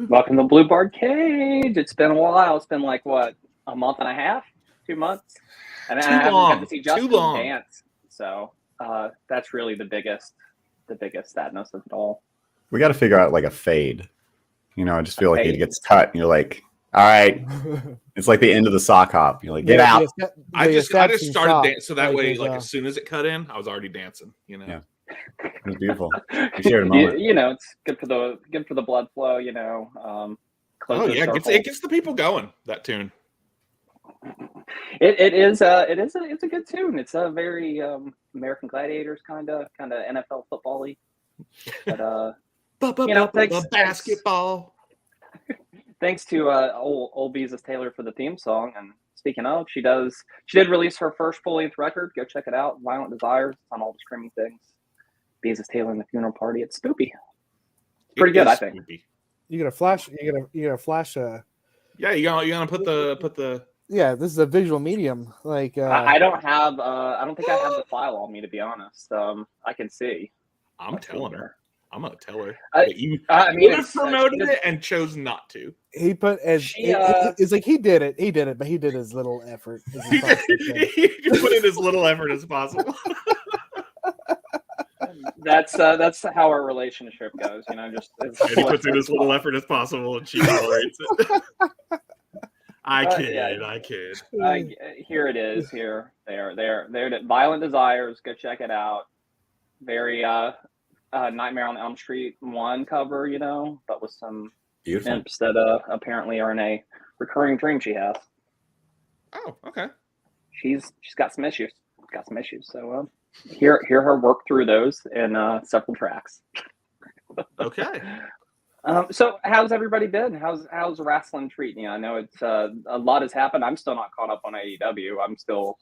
Welcome to Blue Bar Cage. It's been a while. It's been like what, a month and a half, 2 months, and I haven't got to see Justin dance. So that's really the biggest sadness of it all. We got to figure out like a fade. You know, I just feel like he gets cut, and you're like, all right, it's like the end of the sock hop. You're like, get out. I just started dancing, so that way, like as soon as it cut in, I was already dancing. You know. Yeah. It was beautiful. We shared a moment. You know, it's good for the blood flow. You know. It gets the people going. That tune. It's a good tune. It's a very American Gladiators kind of NFL football-y. But thanks, basketball. Thanks to old Beezus Taylor for the theme song. And speaking of, she did release her first full-length record. Go check it out. Violent Desires. It's on all the streaming things. Beezus Taylor and the Funeral Party. It's spoopy. Pretty good, I think. Spoopy. You got a flash. You got a flash. Yeah, you gonna put the. Yeah, this is a visual medium. Like I don't think I have the file on me, to be honest. I can see. I'm telling her. I'm gonna tell her. You promoted it and chose not to. He put as it's like he did it, but he did his little effort. He put in as little effort as possible. That's how our relationship goes, you know. Just he puts in as little effort as possible, and she tolerates it. I kid. Here it is. Here there. Violent Desires. Go check it out. Very Nightmare on Elm Street 1 cover, you know, but with some imps that apparently are in a recurring dream she has. Oh, okay. She's got some issues. So hear her work through those in several tracks. Okay. So how's everybody been? How's wrestling treating you? I know it's a lot has happened. I'm still not caught up on AEW. I'm still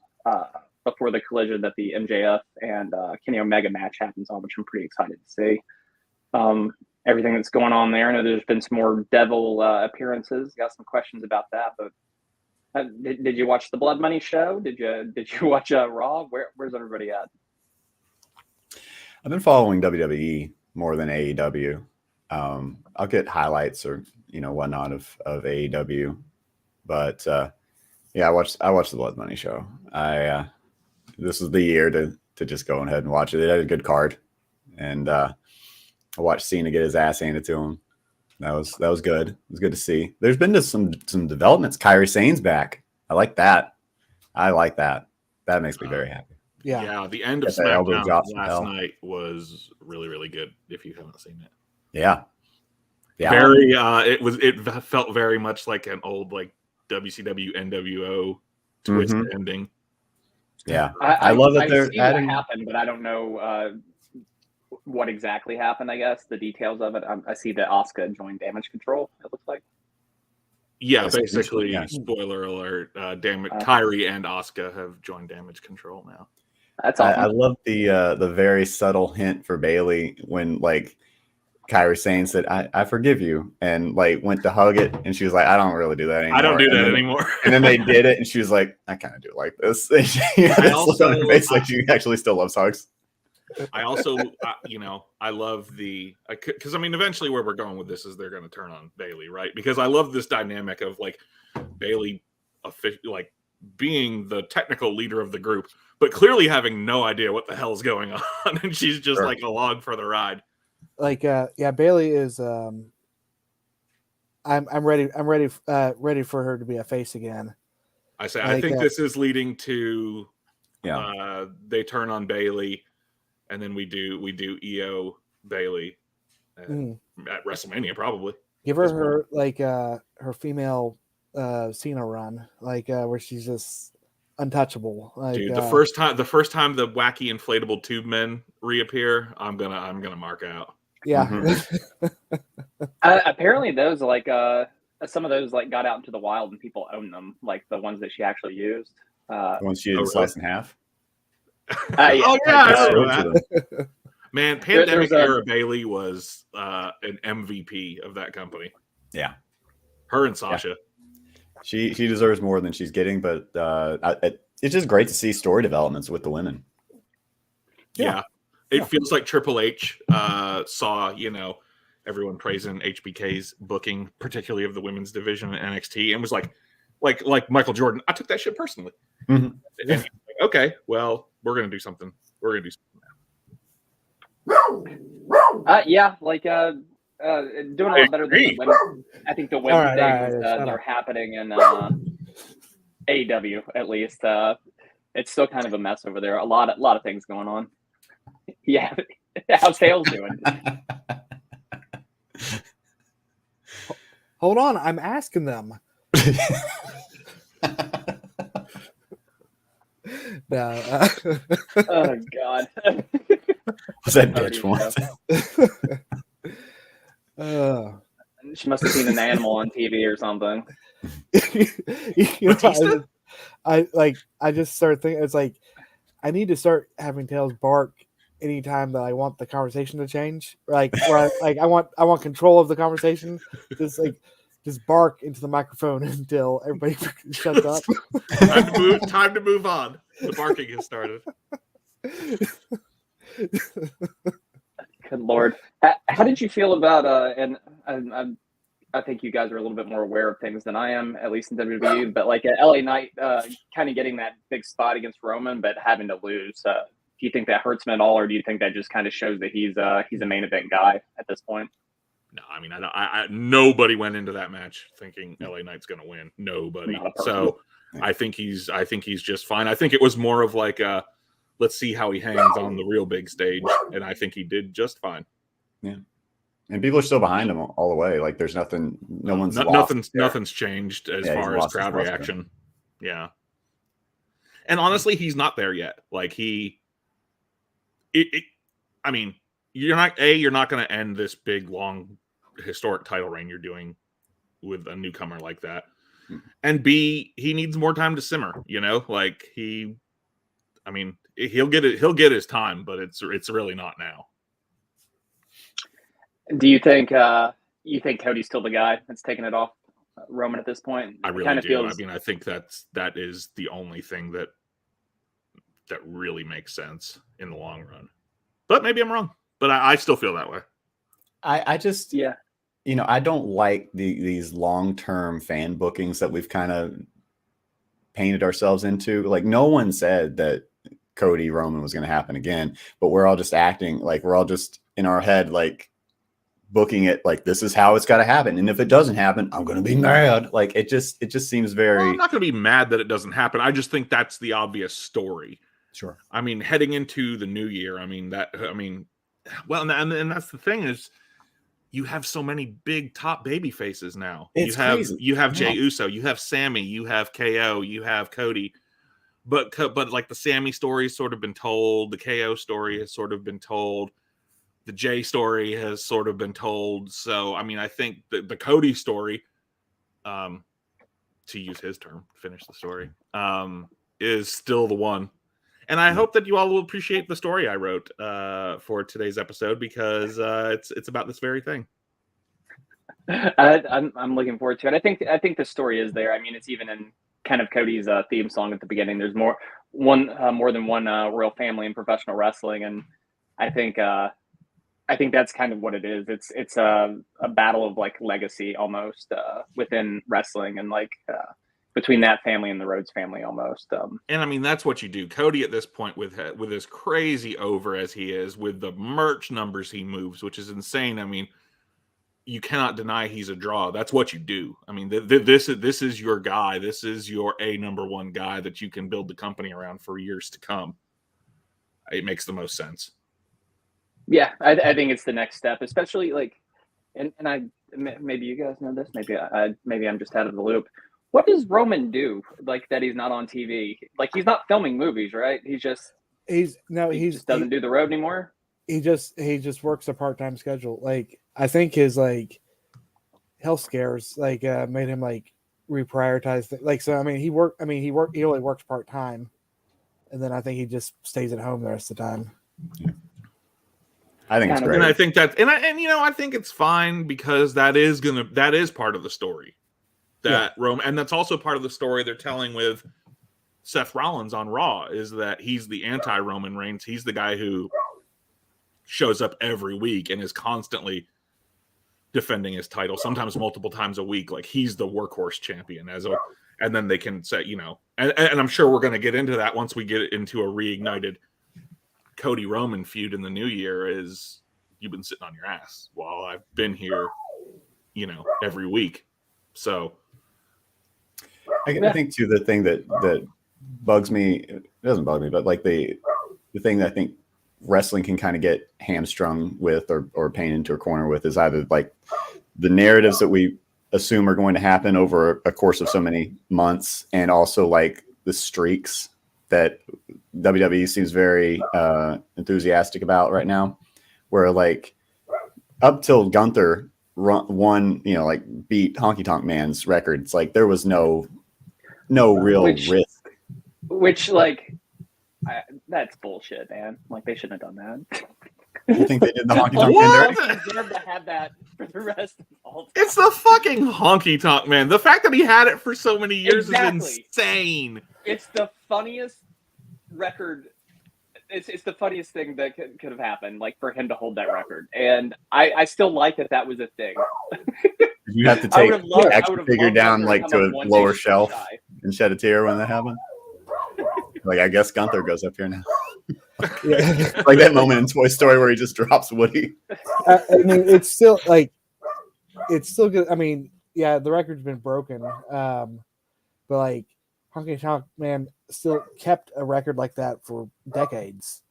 before the collision that the MJF and Kenny Omega match happens on, which I'm pretty excited to see. Everything that's going on there. I know there's been some more Devil appearances. Got some questions about that, but did you watch the Blood Money show? Did you watch Raw? Where's everybody at? I've been following WWE more than AEW. I'll get highlights or whatnot of AEW, but yeah, I watched the Blood Money show. This was the year to just go ahead and watch it. It had a good card, and I watched Cena get his ass handed to him. That was good. It was good to see. There's been just some developments. Kairi Sane's back. I like that. That makes me very happy. Yeah. The end of SmackDown last night was really, really good. If you haven't seen it, yeah. Very. It felt very much like an old WCW NWO twist ending. Yeah, I love that they're adding. What happened, but I don't know what exactly happened. I guess the details of it. I see that Asuka joined Damage Control. It looks like. Yeah, basically. Yeah. Spoiler alert: Kairi and Asuka have joined Damage Control now. That's awesome. I love the very subtle hint for Bayley when Kairi Sane said, I forgive you, and went to hug it, and she was like, I don't really do that anymore. I don't do that anymore. And then they did it, and she was like, I kind of do it like this. And she she actually still loves hugs. I also, I love because eventually where we're going with this is they're going to turn on Bayley, right? Because I love this dynamic of Bayley, being the technical leader of the group, but clearly having no idea what the hell's going on, and she's just along for the ride. Bayley is. I'm ready. I'm ready. Ready for her to be a face again. I think this is leading to. They turn on Bayley, and then we do EO Bayley at WrestleMania probably. Give her her female Cena run, where she's just untouchable. Dude, the first time the wacky inflatable tube men reappear, I'm gonna mark out. Yeah. Apparently those some of those got out into the wild and people own them, the ones that she actually used. The ones she didn't slice in half. Man, pandemic era Bayley was an MVP of that company. Yeah. Her and Sasha. Yeah. She deserves more than she's getting, but it's just great to see story developments with the women. Yeah. It feels like Triple H saw, everyone praising HBK's booking, particularly of the women's division in NXT, and was like Michael Jordan. I took that shit personally. Mm-hmm. And he's like, okay, well, we're gonna do something. We're gonna do something now. Doing a lot better than the women. I think the women things that are happening in AEW at least. It's still kind of a mess over there. A lot of things going on. Yeah, how's sales doing? Hold on, I'm asking them. No. Oh God. Was that bitch one? She must have seen an animal on TV or something. I just started thinking, it's like I need to start having Tails bark anytime that I want the conversation to change. I want control of the conversation. Just bark into the microphone until everybody shuts up. Time to move on. The barking has started. Good Lord. How did you feel about and I think you guys are a little bit more aware of things than I am, at least in WWE, but like LA Knight kind of getting that big spot against Roman, but having to lose. Do you think that hurts him at all, or do you think that just kind of shows that he's a main event guy at this point? No, I mean, nobody went into that match thinking LA Knight's going to win. Nobody. So I think he's just fine. I think it was more of like let's see how he hangs on the real big stage, and I think he did just fine. Yeah, and people are still behind him all the way. Like there's nothing, nothing's changed as far as crowd reaction. Yeah, and honestly, he's not there yet. Like I mean, you're not going to end this big, long, historic title reign you're doing with a newcomer like that, and B, he needs more time to simmer. You know, like he'll get it. He'll get his time, but it's really not now. Do you think Cody's still the guy that's taking it off Roman at this point? I really do. I mean, I think that is the only thing that really makes sense in the long run. But maybe I'm wrong. But I still feel that way. I just I don't like these long-term fan bookings that we've kind of painted ourselves into. Like no one said that Cody Roman was going to happen again, but we're all just acting like we're all just in our head like booking it like this is how it's got to happen, and if it doesn't happen I'm going to be mad. Like it just seems very I'm not going to be mad that it doesn't happen. I just think that's the obvious story. Sure. I mean, heading into the new year, well, and that's the thing is you have so many big top baby faces now. Crazy. You have Jey Uso, you have Sammy, you have KO, you have Cody. But like the Sammy story has sort of been told, the KO story has sort of been told, the Jey story has sort of been told. So I mean, I think the Cody story, to use his term, finish the story, is still the one. And I hope that you all will appreciate the story I wrote for today's episode because it's about this very thing. I'm looking forward to it. I think the story is there. I mean, it's even in kind of Cody's theme song at the beginning. There's more than one royal family in professional wrestling, and I think that's kind of what it is. It's a battle of like legacy almost within wrestling, and like between that family and the Rhodes family almost. And I mean, that's what you do. Cody at this point with as crazy over as he is, with the merch numbers he moves, which is insane. I mean, you cannot deny he's a draw. That's what you do. I mean, this is your guy. This is your number one guy that you can build the company around for years to come. It makes the most sense. Yeah, I think it's the next step, especially like, and I maybe you guys know this. Maybe I'm just out of the loop. What does Roman do like that he's not on TV? Like he's not filming movies, right? He just doesn't do the road anymore. He just works a part-time schedule. Like I think his like health scares like made him like reprioritize like so. I mean he only works part-time, and then I think he just stays at home the rest of the time. Yeah. I think it's great. And I think that I think it's fine because that is part of the story. Roman, and that's also part of the story they're telling with Seth Rollins on Raw is that he's the anti-Roman Reigns. He's the guy who shows up every week and is constantly defending his title, sometimes multiple times a week. Like he's the workhorse champion and then they can say, and I'm sure we're going to get into that once we get into a reignited Cody Roman feud in the new year. Is you've been sitting on your ass while I've been here, every week. So I think too, the thing that bugs me, it doesn't bug me, but like the thing that I think wrestling can kind of get hamstrung with or painted into a corner with is either like the narratives that we assume are going to happen over a course of so many months, and also like the streaks that WWE seems very enthusiastic about right now, where like up till Gunther won, like beat Honky Tonk Man's record, it's like there was no real risk. Which like that's bullshit, man. Like they shouldn't have done that. You think they did the Honky Tonk What? Man? They deserve to have that for the rest of all time. It's the fucking Honky Tonk Man. The fact that he had it for so many years Exactly. is insane. It's the funniest record. It's the funniest thing that could have happened, like for him to hold that record. And I still like that was a thing. You have to I take would've loved- the I action would've figure loved down Gunther like come to up a one lower day shelf shy. and shed a tear when that happened. Like, I guess Gunther goes up here now. Yeah. Like that moment in Toy Story where he just drops Woody. I mean, it's still good. I mean, yeah, the record's been broken, but like Honky Tonk Man still kept a record like that for decades.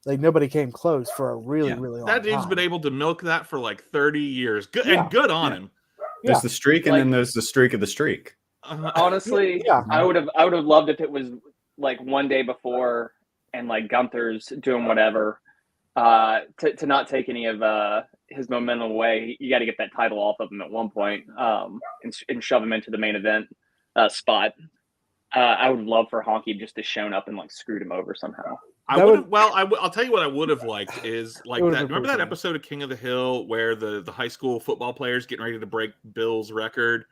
Like nobody came close for a really long That dude's time. been able to milk that for like 30 years. Good Yeah. and good on him. There's Yeah. the streak, and Like- then there's the streak of the streak. Honestly, Yeah. I would have loved if it was like one day before and like Gunther's doing whatever. To not take any of his momentum away, you got to get that title off of him at one point, and shove him into the main event spot. I would love for Honky just to shown up and like screwed him over somehow. I'll tell you what I would have liked is like It would've that. been Remember pretty that fun. episode of King of the Hill where the high school football players getting ready to break Bill's record,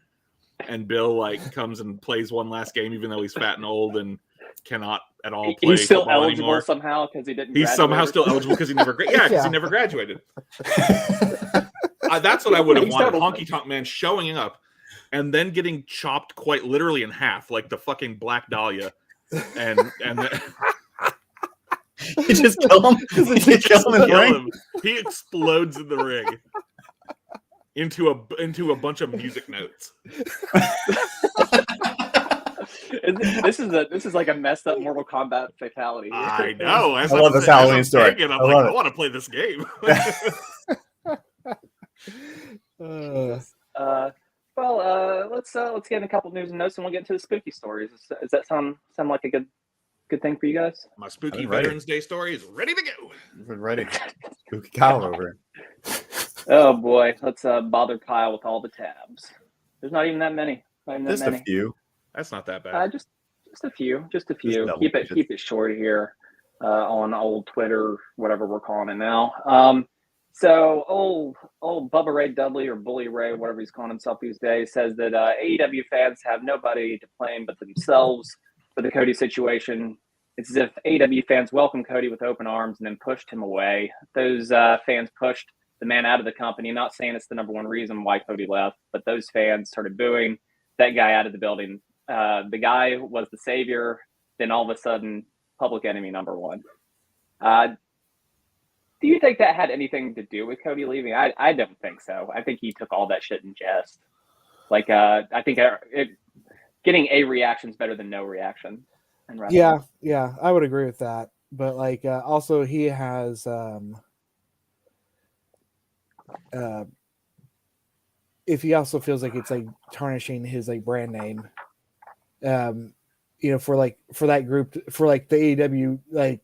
and Bill like comes and plays one last game even though he's fat and old and cannot at all play He's still football eligible anymore. somehow because he didn't. He's graduate somehow or still something. eligible because he never because he never graduated. That's what I would have He's wanted. totally- Honky Tonk Man showing up and then getting chopped quite literally in half, like the fucking Black Dahlia, and You just kill him. You just kill him in the kill ring. him. He explodes in the ring into a bunch of music notes. This is like a messed up Mortal Kombat fatality. I know. I love this Halloween story. I'm I like, love I it. want to play this game. Let's get in a couple news and notes, and we'll get into the spooky stories. Does that sound like a good thing for you guys? My spooky I'm ready. Veterans Day story is ready to go. We're ready. Spooky Kyle over. Oh boy, let's bother Kyle with all the tabs. There's not even that many. Not even that Just a many. few. That's not that bad. Just a few. Just a Just few. double Keep digits. it short here on old Twitter, whatever we're calling it now. So old Bubba Ray Dudley, or Bully Ray, whatever he's calling himself these days, says that AEW fans have nobody to blame but themselves for the Cody situation. It's as if AEW fans welcomed Cody with open arms and then pushed him away. Those fans pushed the man out of the company. Not saying it's the number one reason why Cody left, but those fans started booing that guy out of the building. The guy was the savior. Then all of a sudden, public enemy number one. Do you think that had anything to do with Cody leaving? I don't think so. I think he took all that shit in jest. Like, I think getting a reaction is better than no reaction. in wrestling. Yeah, I would agree with that. But like, also he has, if he also feels like it's like tarnishing his like brand name, you know, for that group, for like the AEW like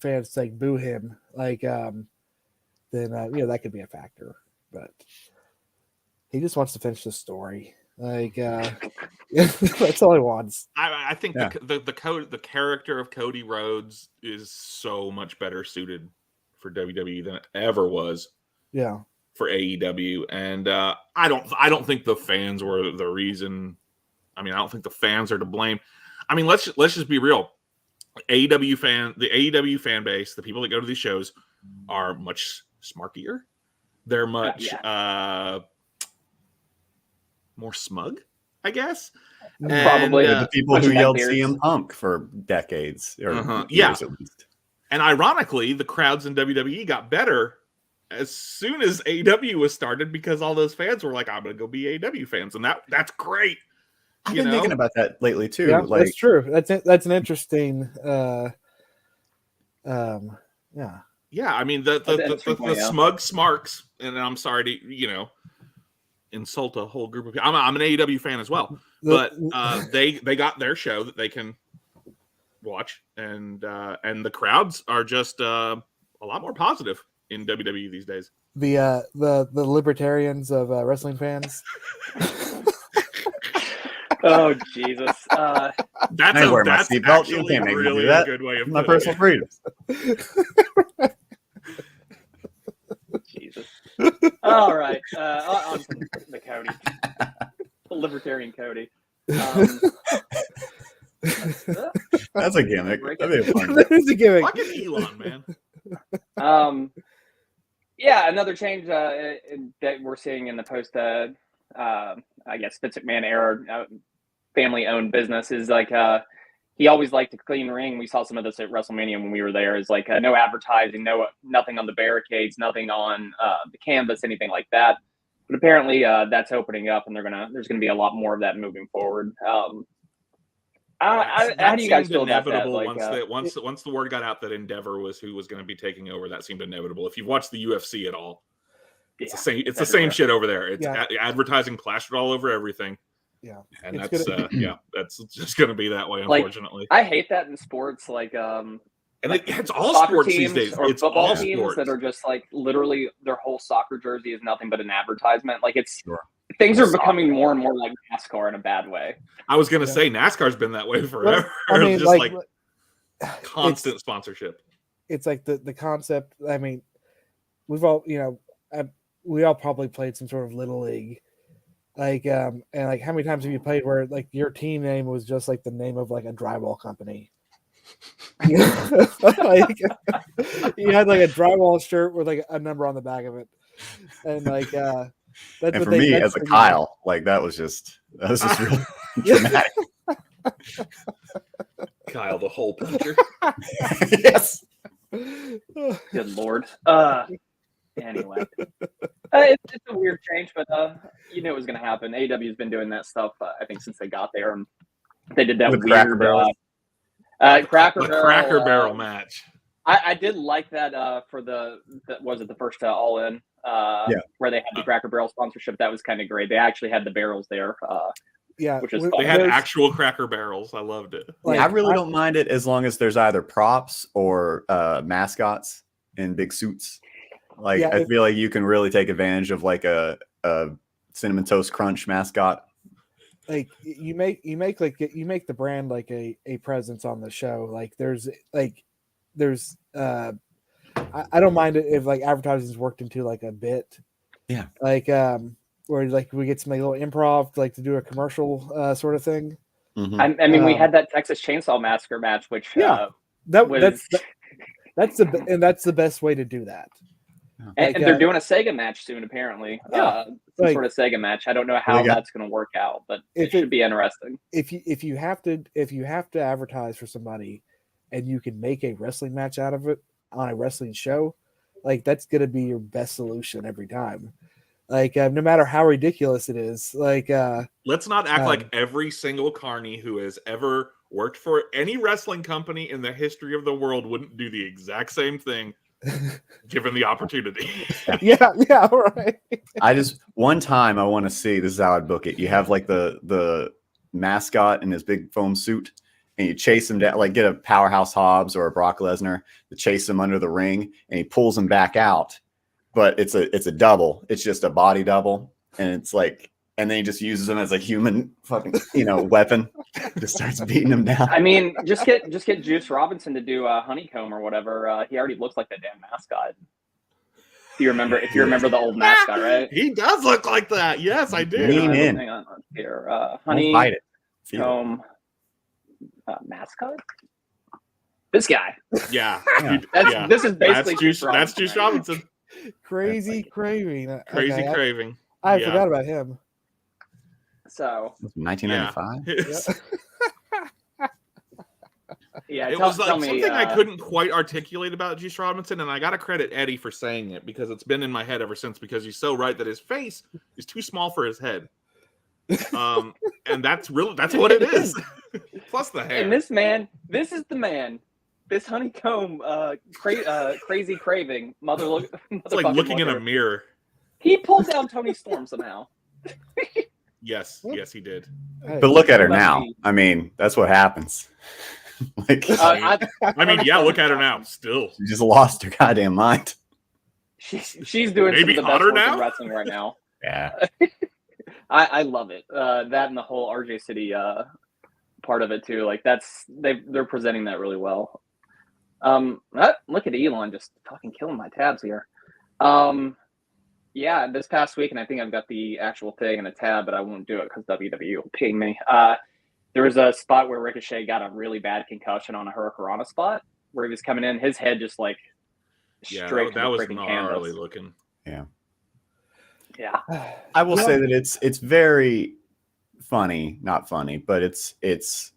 fans to like boo him, like then you know, that could be a factor. But he just wants to finish the story. Like that's all he wants. I think Yeah. the character of Cody Rhodes is so much better suited for WWE than it ever was Yeah. for AEW, and I don't think the fans were the reason. I mean, I don't think the fans are to blame. I mean, let's just be real. The AEW fan base, the people that go to these shows, are much smarkier They're much Yeah. more smug, I guess. Probably. They're the people bunch who of yelled neckbeards. CM Punk for decades or Yeah. years at least. And ironically, the crowds in WWE got better as soon as AEW was started because all those fans were like, I'm going to go be AEW fans. And that's great. I've You been know? thinking about that lately too. Yeah, like, that's true. That's an interesting. Yeah. Yeah, I mean That's an the interesting point, yeah. smug smarks, and I'm sorry to insult a whole group of people. I'm an AEW fan as well, but they got their show that they can watch, and the crowds are just a lot more positive in WWE these days. The libertarians of wrestling fans. Oh Jesus! That's I wear my that's seatbelt. You actually can't make me really do that. a good way of my putting personal it. freedoms. Jesus. All right. On to the Cody, the libertarian Cody. That's a gimmick. Break That'd be a fun. That is a gimmick. Fucking Elon, man. Yeah, another change that we're seeing in the post, I guess, Vince McMahon era family-owned business is like he always liked to clean ring. We saw some of this at WrestleMania when we were there. Is like no advertising, nothing on the barricades, nothing on the canvas, anything like that. But apparently that's opening up, and there's gonna be a lot more of that moving forward. How do you guys feel about that? Like, once the word got out that Endeavor was who was going to be taking over, that seemed inevitable. If you've watched the UFC at all, it's the same. It's the same shit over there. It's advertising plastered all over everything. Yeah, and that's that's just going to be that way, unfortunately. I hate that in sports, like and it's all soccer sports teams these days. or It's football all teams sports that are just like literally their whole soccer jersey is nothing but an advertisement. Like it's Sure. Things are becoming more and more like NASCAR in a bad way. I was going to say NASCAR's been that way forever. I mean, just like constant sponsorship. It's like the concept. I mean, we've all we all probably played some sort of little league, and like how many times have you played where like your team name was just like the name of like a drywall company? Like you had like a drywall shirt with like a number on the back of it, and like that's and what for me that's as a Kyle, like that was just really dramatic. Kyle, the whole picture. Yes. Good Lord. Anyway, it's a weird change, but you knew it was going to happen. AEW has been doing that stuff, I think, since they got there, and they did that With weird Cracker Barrel match. I did like that for the first All In where they had the Cracker Barrel sponsorship. That was kind of great. They actually had the barrels there. Which is they had actual Cracker Barrels. I loved it. Like, I really don't mind it as long as there's either props or mascots in big suits. Like I feel like you can really take advantage of like a Cinnamon Toast Crunch mascot. Like you make the brand like a presence on the show. Like there's I don't mind it if like advertising's worked into like a bit. Yeah. Like where like we get some like, little improv like to do a commercial sort of thing. Mm-hmm. I mean, we had that Texas Chainsaw Massacre match, which that's the best way to do that. And they're doing a Sega match soon, apparently. Some sort of Sega match. I don't know how that's going to work out, but it should be interesting. If you have to advertise for somebody, and you can make a wrestling match out of it on a wrestling show, like that's going to be your best solution every time. Like no matter how ridiculous it is. Like let's not act like every single carny who has ever worked for any wrestling company in the history of the world wouldn't do the exact same thing. Given the opportunity. yeah, right. One time I want to see, this is how I'd book it. You have like the mascot in his big foam suit and you chase him down, like get a Powerhouse Hobbs or a Brock Lesnar to chase him under the ring and he pulls him back out. But it's a double. It's just a body double. And it's like, and then he just uses him as a human fucking, weapon. Just starts beating him down. I mean, just get Juice Robinson to do a honeycomb or whatever. He already looks like that damn mascot. If you remember the old mascot, right? He does look like that. Yes, I do. Lean in. Hang on here. Honeycomb mascot. This guy. Yeah. This is basically that's Juice Robinson. Crazy Craving. Crazy Okay, Craving. I Yeah. forgot about him. So 1995. It's- yeah, It tell, was like tell me. something I couldn't quite articulate about Juice Robinson, and I got to credit Eddie for saying it because it's been in my head ever since. Because he's so right that his face is too small for his head, and that's what it is. Plus the hair. And this man, this is the man. This honeycomb, crazy craving, It's like looking in a mirror. He pulled down Tony Storm somehow. Yes, he did. Hey, But look at her What about now. me? I mean, that's what happens. Like, I mean, yeah, look at her now. Still, she just lost her goddamn mind. She's doing Maybe some of the best hotter work now? in wrestling right now. Yeah. I love it. That and the whole RJ City part of it too. Like they're presenting that really well. Look at Elon just fucking killing my tabs here. Yeah, this past week, and I think I've got the actual thing in a tab, but I won't do it because WWE will ping me. There was a spot where Ricochet got a really bad concussion on a Hurricanrana spot where he was coming in, his head just like straight to that the was freaking gnarly canvas. looking. Yeah, I will say that it's very funny, not funny, but it's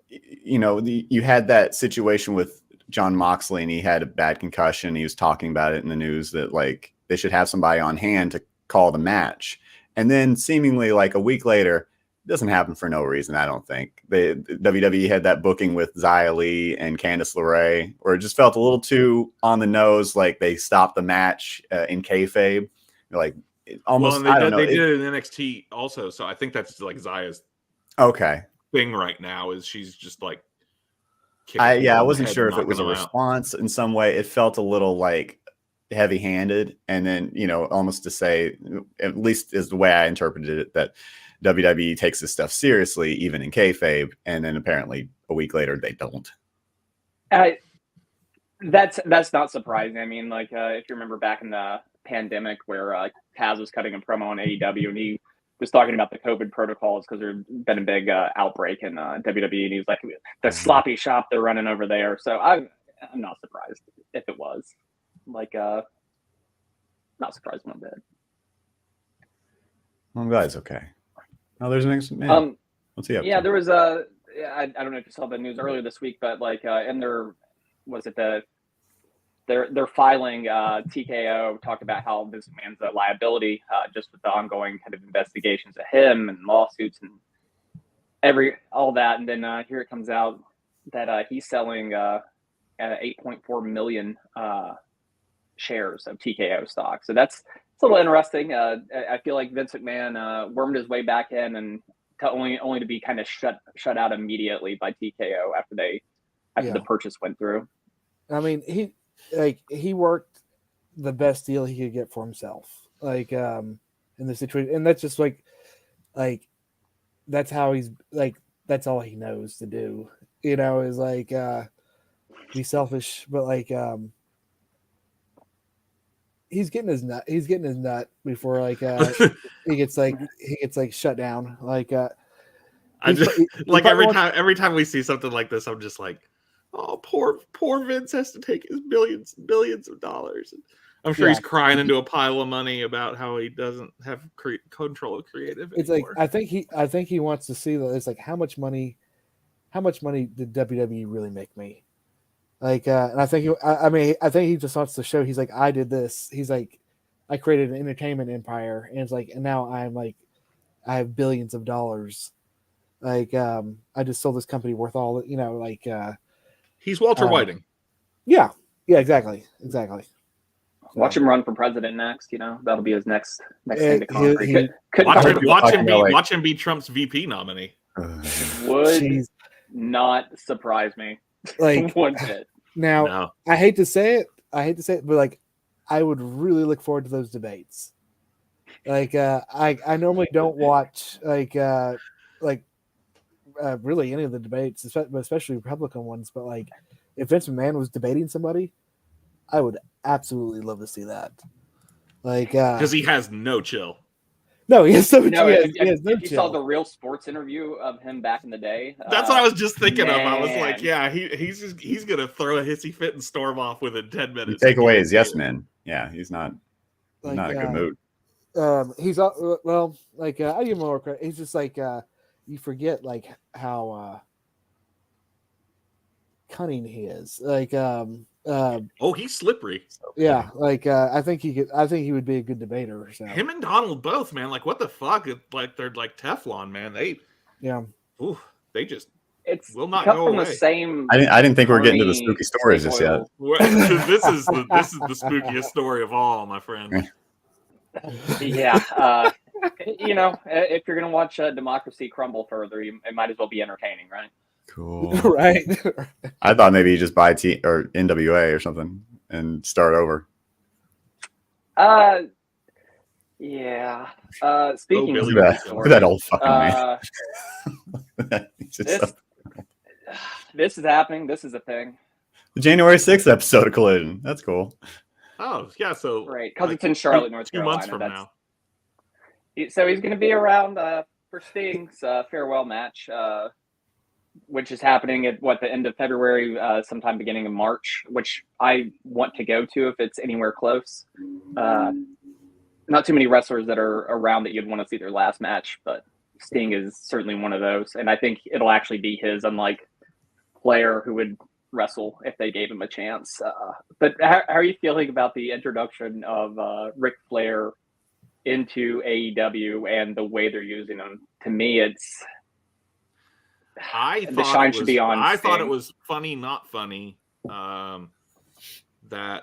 you had that situation with John Moxley and he had a bad concussion. He was talking about it in the news that like they should have somebody on hand to call the match. And then seemingly like a week later, it doesn't happen for no reason, I don't think. WWE had that booking with Xia Li and Candice LeRae, where it just felt a little too on the nose, like they stopped the match in kayfabe. Like almost, Well, and I they did it in NXT also, so I think that's like Zaya's okay. thing right now is she's just like I wasn't sure if it was a response in some way. It felt a little like heavy-handed, and then almost to say, at least is the way I interpreted it, that WWE takes this stuff seriously even in kayfabe, and then apparently a week later they don't. That's not surprising. I mean, like if you remember back in the pandemic where Taz was cutting a promo on AEW and he was talking about the COVID protocols because there'd been a big outbreak in WWE, and he was like, the sloppy shop they're running over there. So I'm not surprised if it was like not surprised one bit. I'm glad it's okay. Oh, there's an next man. What's he up yeah, to? there was I don't know if you saw the news earlier this week, but like in their they're filing TKO talked about how this man's a liability just with the ongoing kind of investigations of him and lawsuits and all that, and then here it comes out that he's selling 8.4 million shares of TKO stock. So it's a little interesting. I feel like Vince McMahon wormed his way back in and only to be kind of shut out immediately by TKO after the purchase went through. I mean, he worked the best deal he could get for himself, like in the situation, and that's just like that's how he's like, that's all he knows to do, is like be selfish, but like he's getting his nut before like he gets shut down. Like every time we see something like this, I'm just like, oh, poor Vince has to take his billions of dollars. I'm sure he's crying into a pile of money about how he doesn't have control of creative anymore. It's like I think he wants to see that it's like how much money did WWE really make me? Like, and I think he just wants to show. He's like, I did this. He's like, I created an entertainment empire, and it's like, and now I'm like, I have billions of dollars. Like, I just sold this company worth all, like. He's Walter Whiting. Yeah, exactly. Watch him run for president next. That'll be his next thing to conquer. Watch him be Trump's VP nominee. Would not surprise me. Like one bit. Now, no. I hate to say it, but like, I would really look forward to those debates. Like, I normally don't watch really any of the debates, especially Republican ones. But like, if Vince McMahon was debating somebody, I would absolutely love to see that. Like, because he has no chill. No, he has so much. No, He has no if you saw chill. the Real Sports interview of him back in the day, That's what I was just thinking of. I was like, man. yeah, he's gonna throw a hissy fit and storm off within 10 You minutes. take away his yes men. Yeah, he's not Like, not in a good mood. He's well, like I give him more credit. He's just like you forget like how cunning he is. Like Oh, he's slippery. yeah, like I think he would be a good debater. So Him and Donald both, man. Like, what the fuck? It's like they're like Teflon, man. They just It's will not cut go from away. the same. I didn't think we were getting to the Army spooky stories just yet. oil. This is the spookiest story of all, my friend. Yeah, you know, if you're gonna watch democracy crumble further, it might as well be entertaining, right? Cool. right. I thought maybe you just buy T or NWA or something and start over. Yeah. Speaking Oh, of Billy Look spooky at that, stories, look at that old fucking man. He's just this is happening. This is a thing, the January 6th episode of Collision. That's cool. Oh, yeah. So right? Because like, it's in Charlotte, North 2 Carolina. months from now. So he's going to be around for Sting's farewell match, which is happening at the end of February, sometime beginning of March, which I want to go to if it's anywhere close. Not too many wrestlers that are around that you'd want to see their last match, but Sting is certainly one of those, and I think it'll actually be his, unlike Flair, who would wrestle if they gave him a chance. But how are you feeling about the introduction of Ric Flair into AEW and the way they're using him? To me, it's I the thought shine it should was, be on I thought it Sting. was funny, not funny, that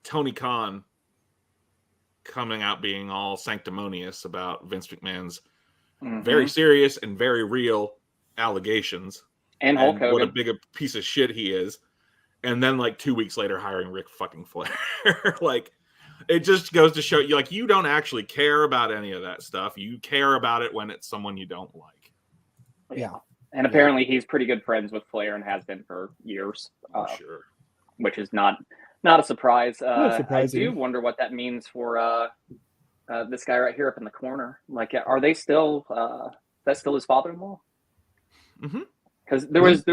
Tony Khan coming out being all sanctimonious about Vince McMahon's very serious and very real allegations, and Hulk Hogan. what a big a piece of shit he is, and then like 2 weeks later hiring Ric fucking Flair. Like, it just goes to show you, like, you don't actually care about any of that stuff. You care about it when it's someone you don't like. Yeah. And apparently he's pretty good friends with Flair and has been for years, Sure. which is not a surprise. I surprising. do wonder what that means for this guy right here up in the corner. Like, are they still? That's still his father-in-law? Because there was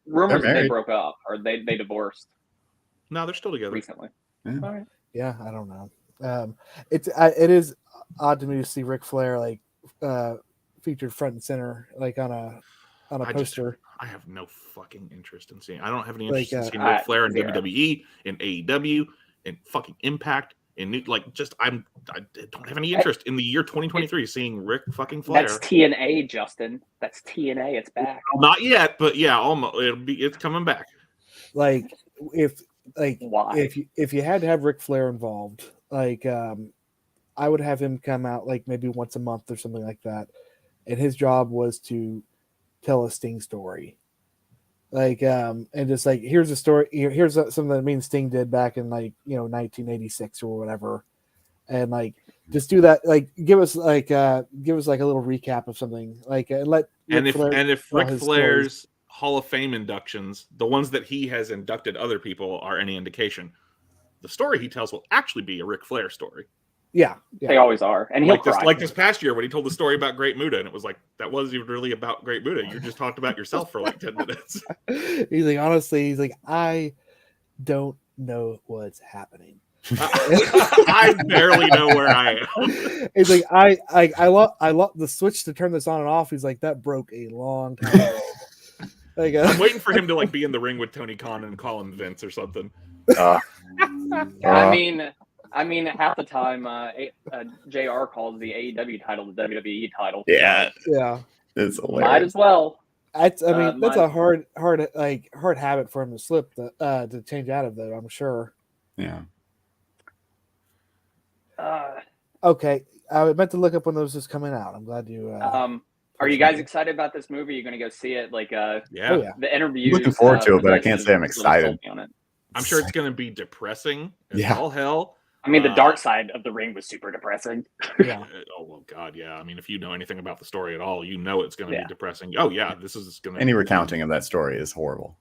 rumors that they broke up or they divorced. No, they're still together recently. Yeah. All right. Yeah, I don't know. It is odd to me to see Ric Flair like featured front and center, like on a poster. I have no fucking interest in seeing. I don't have any interest in seeing I- Ric Flair in zero. WWE, in AEW, in fucking Impact, in new, like, just I don't have any interest in the year 2023 seeing Ric fucking Flair. That's TNA, Justin. That's TNA. It's back. Not yet, but yeah, almost. It's coming back. Like Why? if you had to have Ric Flair involved, like I would have him come out like maybe once a month or something like that, and his job was to tell a Sting story, like and just like, here's a story, here's something that me and Sting did back in 1986 or whatever, and like just do that, like give us like a little recap of something, like and let If tell Ric his Flair's stories. Hall of Fame inductions, the ones that he has inducted other people, are any indication, the story he tells will actually be a Ric Flair story. Yeah. They always are, and he'll cry. Like this past year when he told the story about Great Muta, and it was like, that wasn't even really about Great Muta. You just talked about yourself for like 10 minutes. He's like, honestly, he's like, I don't know what's happening. I barely know where I am. He's like, I love the switch to turn this on and off. He's like, that broke a long time ago. Like, I'm waiting for him to like be in the ring with Tony Khan and call him Vince or something. I mean, half the time, JR calls the AEW title the WWE title. Yeah, yeah. it's Might hilarious. as well. That's a hard habit for him to slip to change out of, though, I'm sure. Yeah. Okay, I meant to look up when those was coming out. I'm glad you. Are you guys excited about this movie? Are you going to go see it? Like, Yeah. Oh, yeah. the interviews. Looking forward to it, but I can't say I'm really excited. sold me on it. I'm sure it's going to be depressing as Yeah. all hell. I mean, the dark side of the ring was super depressing. Yeah. Oh, well, God, yeah. I mean, if you know anything about the story at all, you know it's going to Yeah. be depressing. Oh, yeah, this is going to Any recounting of that story is horrible.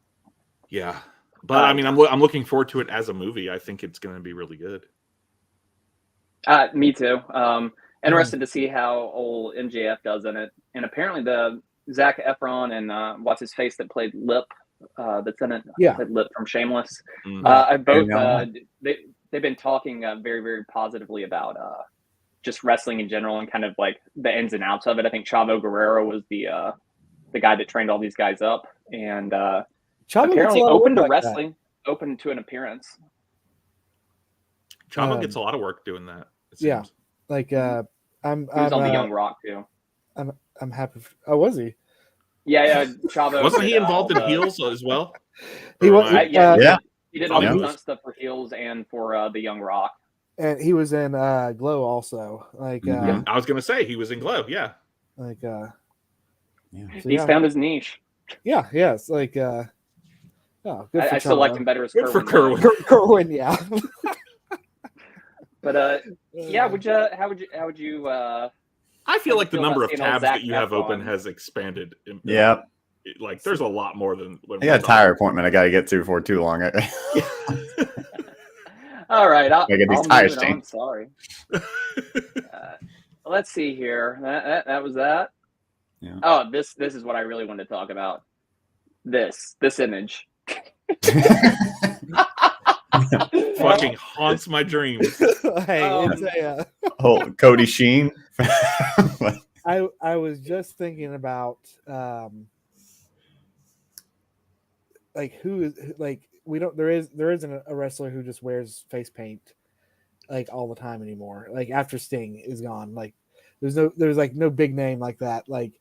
Yeah. But, I mean, I'm looking forward to it as a movie. I think it's going to be really good. Me too. Interested to see how old MJF does in it. And apparently the Zac Efron and what's his face that played Lip, that's in it, Yeah. played Lip from Shameless. Mhm. Both they've been talking very, very positively about just wrestling in general and kind of like the ins and outs of it. I think Chavo Guerrero was the guy that trained all these guys up, and Chavo gets a apparently lot of open work to like that. wrestling, open to an appearance. Chavo gets a lot of work doing that. It Yeah. seems. Like He was on the Young Rock too. I'm happy. Oh, was he? Yeah, Chavo. Wasn't did, he involved in all the- heels as well? He Or was. am I- Yeah. He did all he the was. stunt stuff for heels and for the Young Rock. And he was in Glow also. Like Mhm. I was gonna say he was in Glow. Yeah. like Yeah. so He's yeah. found his niche. Yeah, it's like oh, good for I still like Chavo. him better as Good for Kerwin. Kerwin. Kerwin, yeah. But yeah, how would you I feel How'd like you the feel number about of seeing old tabs Zac that you have open Efron? has expanded. Yeah. Like there's a lot more than when I got a tire appointment I got to get to before too long. All right, I'll I get these move tires it on. changed. Sorry. Let's see here. That was that. Yeah. Oh, this is what I really wanted to talk about. This image. Fucking haunts my dreams. Hey, it's a, Oh, Cody Sheen. I was just thinking about like who is like we don't there isn't a wrestler who just wears face paint like all the time anymore. Like after Sting is gone, like there's like no big name like that. Like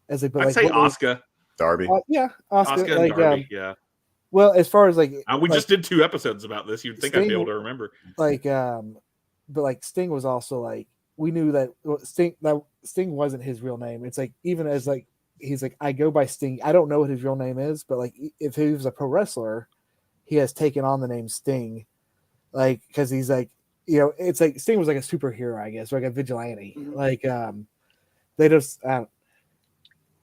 as like, but I'd like say what was- Asuka. Darby. yeah, Oscar. Asuka Like and Darby. Yeah. well, as far as like We like, just did 2 episodes about this. You'd think I'd be Sting- able to remember. like but like Sting was also like we knew that Sting wasn't his real name. It's like even as like he's like I go by Sting. I don't know what his real name is, but like if he was a pro wrestler, he has taken on the name Sting, like because he's like it's like Sting was like a superhero, I guess, like a vigilante. Mhm. Like they just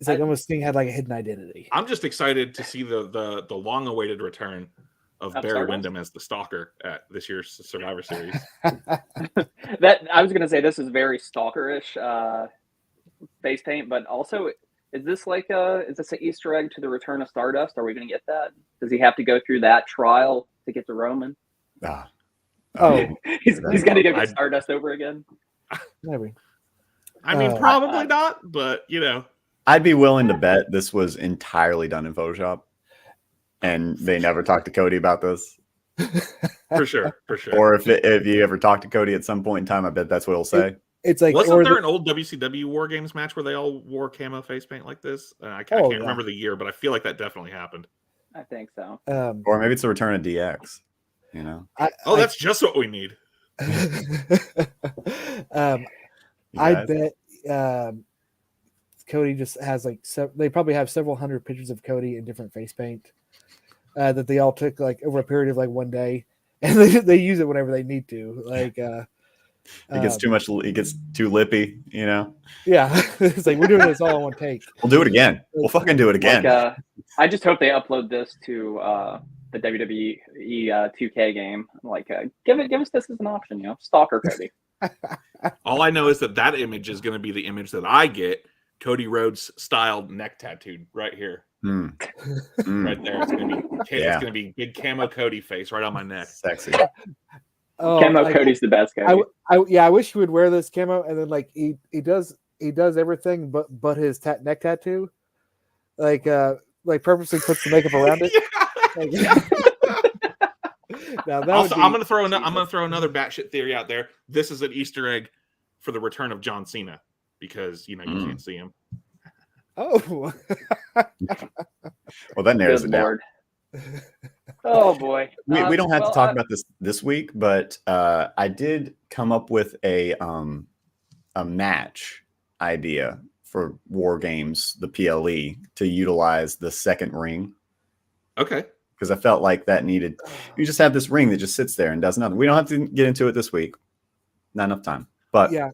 it's like almost Sting had like a hidden identity. I'm just excited to see the long-awaited return of Barry Stardust? Windham as the Stalker at this year's Survivor Series. That I was gonna say this is very stalkerish face paint, but also is this an Easter egg to the return of Stardust? Are we gonna get that? Does he have to go through that trial to get to Roman? Ah. Oh. He's got to go get I'd- Stardust over again. Maybe. I mean, probably not, but I'd be willing to bet this was entirely done in Photoshop, and they never talked to Cody about this. for sure. Or if you ever talk to Cody at some point in time, I bet that's what he'll say. It's like Wasn't there an old WCW War Games match where they all wore camo face paint like this? I can't remember the year, but I feel like that definitely happened. I think so. Or maybe it's the return of DX. You know. That's just what we need. I bet Cody just has like they probably have several hundred pictures of Cody in different face paint that they all took like over a period of like one day, and they use it whenever they need to. Like It gets too much. It gets too lippy. You know. Yeah, it's like we're doing this all in one take. We'll do it again. We'll fucking do it again. Like, I just hope they upload this to the WWE 2K game. Like, give us this as an option. Stalker Cody. All I know is that image is going to be the image that I get Cody Rhodes styled neck tattooed right here, Mm. right there. It's going to be Yeah. it's going to be big camo Cody face right on my neck. Sexy. Camo like, Cody's the best Cody. I wish he would wear this camo, and then like he does everything but his neck tattoo, like purposely puts the makeup around it. Like, now, that Also, would be- I'm going to throw another batshit theory out there. This is an Easter egg for the return of John Cena because you can't see him. Oh, Well, that narrows Good it down. Lord. Oh boy. We don't have well, to talk about this week, but I did come up with a match idea for War Games, the PLE, to utilize the second ring. Okay. Because I felt like that needed. You just have this ring that just sits there and does nothing. We don't have to get into it this week. Not enough time. But yeah.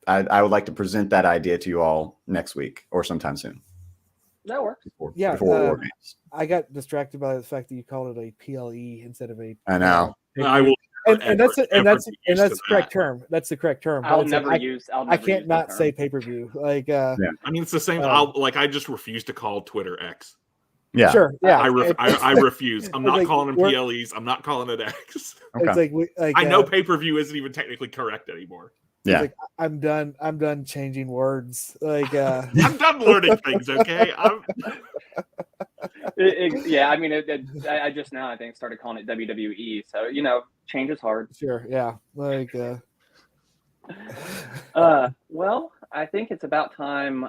I would like to present that idea to you all next week or sometime soon. That works. Before War Games. I got distracted by the fact that you called it a PLE instead of a. I know. I will and that's ever the get used to correct that. term. That's the correct term. I'll But it's like, never use. I'll never I can't use the not term. say pay-per-view. Like, I mean, it's the same. I just refuse to call Twitter X. Yeah. sure, yeah. I refuse. I'm not like, calling them PLEs. I'm not calling it X. It's Okay. like I know pay-per-view isn't even technically correct anymore. Yeah. Like, I'm done changing words. Like, I'm done learning things. Okay. Yeah, I mean, I just now I think started calling it WWE. So change is hard. sure, yeah. Like, Well, I think it's about time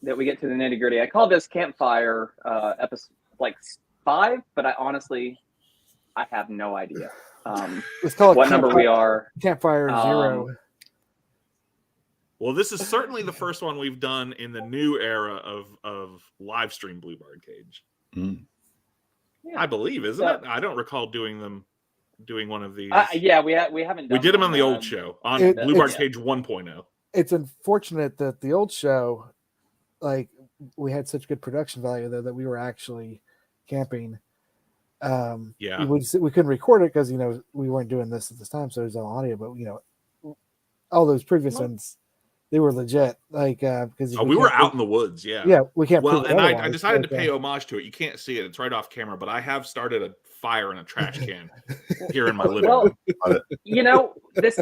that we get to the nitty gritty. I call this campfire episode like 5, but I have no idea let's call it what number we are. Campfire 0. Well, this is certainly the first one we've done in the new era of live stream Blue Barn Cage. Mm. Yeah. I believe, isn't So- it? I don't recall doing one of these. Yeah, we haven't. We Done did them on one, the old show on it- Blue Barn it's- Cage 1.0. It's unfortunate that the old show, like, we had such good production value there that we were actually camping. Yeah. we couldn't record it because we weren't doing this at this time, so it was on audio. But all those previous ones, they were legit. Like, because We were out in the woods. Yeah. Yeah, we can't. Well, prove it and I otherwise, decided to but, pay homage to it. You can't see it; it's right off camera. But I have started a fire in a trash can here in my living room. Well,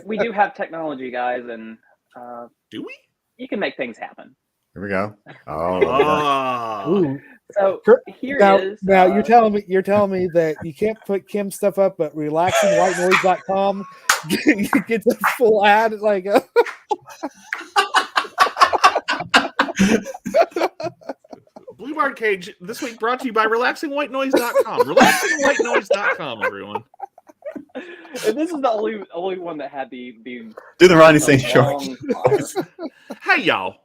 we do have technology, guys, and Do we? you can make things happen. Here we go. Oh. Ooh. So Kurt, here now, is. now you're telling me that you can't put Kim's stuff up, but relaxingwhitenoise.com gets a full ad. Like, Blue Barn Cage this week brought to you by relaxingwhitenoise.com. Relaxingwhitenoise.com, everyone. And this is the only one that had the Do the Ronnie St. George. long fire. Hey, y'all.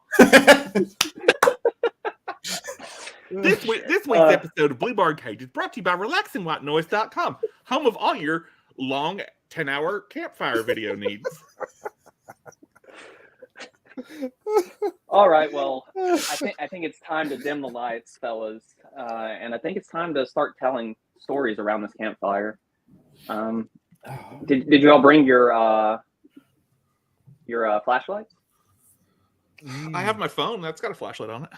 This week's episode of Blue Barn Cage is brought to you by relaxingwhitenoise.com, home of all your long 10-hour campfire video needs. All right, well, I think it's time to dim the lights, fellas, and I think it's time to start telling stories around this campfire. Did you all bring your flashlights? I have my phone. That's got a flashlight on it.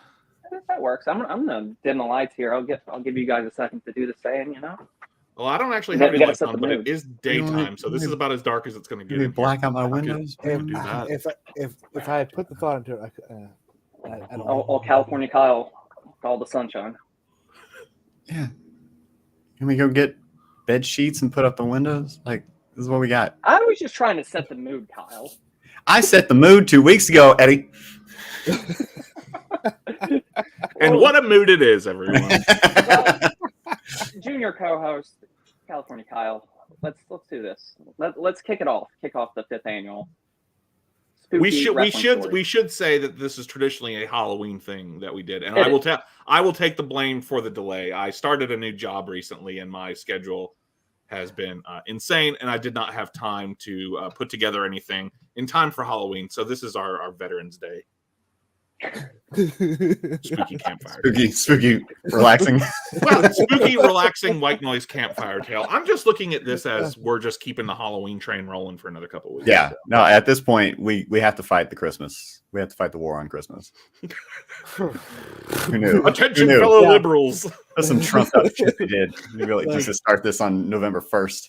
That works. I'm gonna dim the lights here. I'll give you guys a second to do the same. Well, I don't actually You have gotta any lights set on, the but it mood. is daytime, so this is about as dark as it's going to get. Maybe in black here. out my I could- windows. I could do that. if I had put the thought into it, I could. I don't. Oh, California Kyle, all the sunshine. Yeah. Can we go get bed sheets and put up the windows? Like, this is what we got. I was just trying to set the mood, Kyle. I set the mood 2 weeks ago, Eddie. And what a mood it is, everyone. Junior co-host California Kyle. Let's do this. Let's kick it off. Kick off the 5th annual. we Spooky wrestling stories. should say that this is traditionally a Halloween thing that we did, and It I will take the blame for the delay. I started a new job recently, and my schedule has been insane, and I did not have time to put together anything in time for Halloween. So this is our Veterans Day spooky campfire. Spooky, relaxing. Well, spooky, relaxing white noise campfire tale. I'm just looking at this as we're just keeping the Halloween train rolling for another couple weeks. Yeah. No, at this point, we have to fight the Christmas. We have to fight the war on Christmas. Who knew? Attention, Who knew? fellow liberals. That's some Trump up shit we did. We really just to start this on November 1st.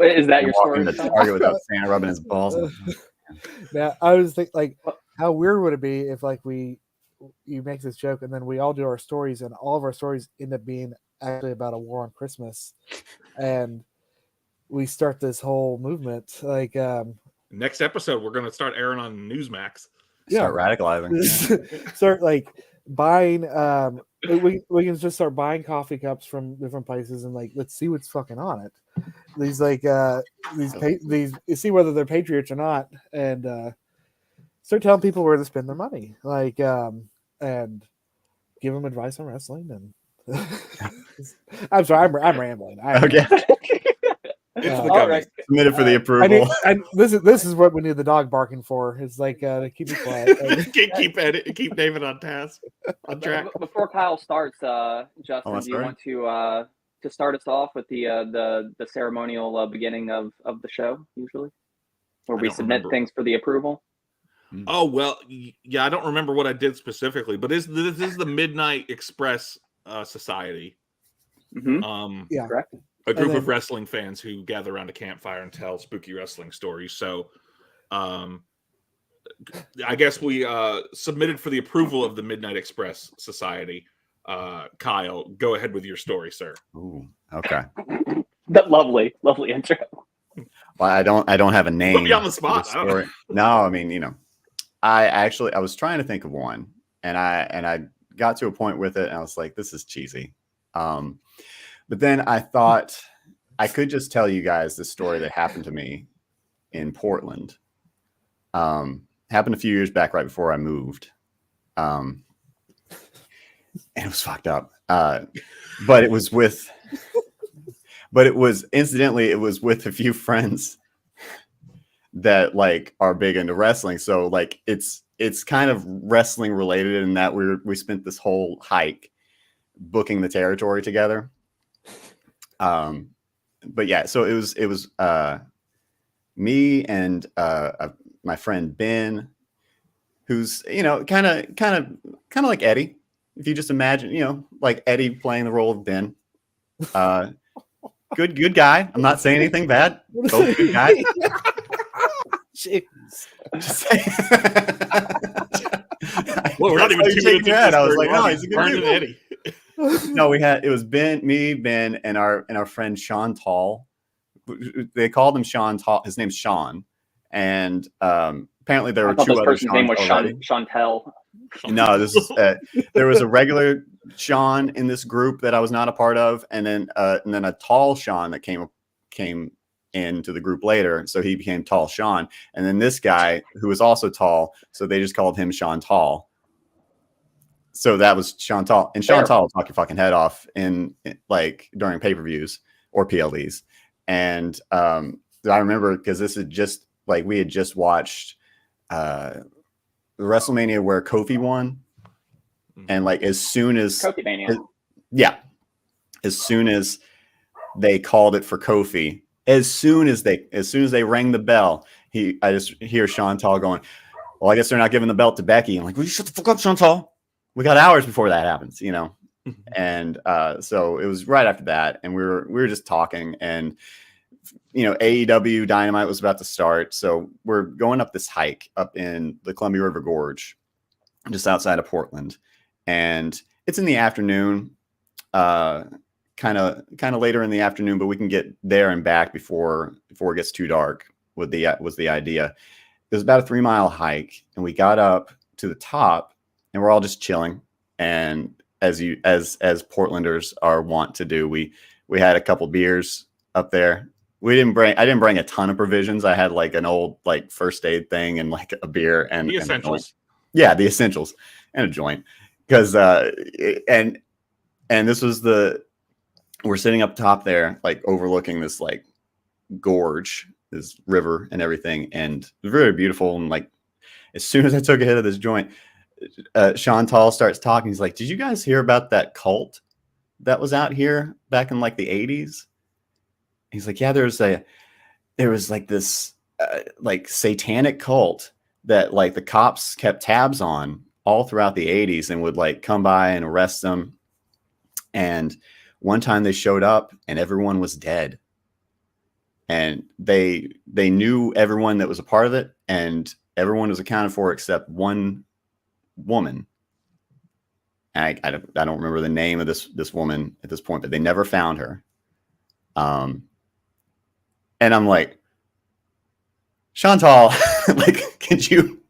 Is that your Walking story? to Target without Santa rubbing his balls. Now I was thinking, like, how weird would it be if, like, you make this joke and then we all do our stories and all of our stories end up being actually about a war on Christmas, and we start this whole movement. Like, Next episode, we're going to start airing on Newsmax. Start radicalizing. start like buying. We can just start buying coffee cups from different places and, like, let's see what's fucking on it. These, like, these you see whether they're patriots or not, and start telling people where to spend their money, like, and give them advice on wrestling. And I'm sorry, I'm rambling. Okay. It's the all gummies. right. Submitted for the approval. This is what we need the dog barking for. It's like, to keep it quiet. keep David on task, on track. Before Kyle starts, Justin, Oh, do you sorry. want to to start us off with the ceremonial beginning of the show, usually, where I we don't submit remember. things for the approval? Oh, well, yeah, I don't remember what I did specifically, but this is the Midnight Express Society. Mm-hmm. Yeah. Correct. A group then- of wrestling fans who gather around a campfire and tell spooky wrestling stories. So, I guess we submitted for the approval of the Midnight Express Society. Kyle, go ahead with your story, sir. Ooh, okay. That lovely intro. Well, I don't have a name. Put me on the for spot. this I don't story. No, I mean, you know, I was trying to think of one, and I got to a point with it, and I was like, this is cheesy. But then I thought I could just tell you guys the story that happened to me in Portland. Happened a few years back, right before I moved. And it was fucked up. But it was incidentally, it was with a few friends that like are big into wrestling. So like it's kind of wrestling related in that we spent this whole hike booking the territory together. But yeah, so it was me and my friend Ben, who's, you know, kind of like Eddie. If you just imagine, you know, like Eddie playing the role of Ben. Good guy. I'm not saying anything bad. Both good guys. Jeez. Just saying. Well, we're not even 2 minutes into I this was story. like, no, he's a good Brandon dude. Eddie. No, it was Ben, and our friend Sean Tall. They called him Sean Tall. His name's Sean, and apparently there I were thought two this other person's name Seans was already. Chantel. No, this is there was a regular Sean in this group that I was not a part of, and then a tall Sean that came into the group later, so he became Tall Sean, and then this guy who was also tall, so they just called him Sean Tall. So that was Sean Tall, and Sean Tall will talk your fucking head off in like during pay-per-views or PLEs, and I remember because this is just like we had just watched WrestleMania where Kofi won, and like as soon as Kofi Mania. as soon as they called it for Kofi, as soon as they rang the bell, I just hear Sean Tall going, well, I guess they're not giving the belt to Becky. I'm like, will you shut the fuck up, Sean Tall? We got hours before that happens, you know. And so it was right after that, and we were just talking, and you know, AEW Dynamite was about to start, so we're going up this hike up in the Columbia River Gorge, just outside of Portland, and it's in the afternoon, kind of later in the afternoon, but we can get there and back before it gets too dark. Was the idea? It was about a 3-mile hike, and we got up to the top, and we're all just chilling. And as Portlanders are wont to do, we had a couple beers up there. I didn't bring a ton of provisions. I had like an old like first aid thing and like a beer and The essentials. Yeah, the essentials and a joint. Because and this was we're sitting up top there, like overlooking this like gorge, this river and everything, and it was very beautiful. And like as soon as I took a hit of this joint, Sean Tall starts talking. He's like, did you guys hear about that cult that was out here back in like the 80s? He's like, yeah, there was like this like satanic cult that like the cops kept tabs on all throughout the 80s and would like come by and arrest them. And one time they showed up and everyone was dead. And they knew everyone that was a part of it, and everyone was accounted for except one woman. And I don't remember the name of this woman at this point, but they never found her. And I'm like, Chantal, like, could you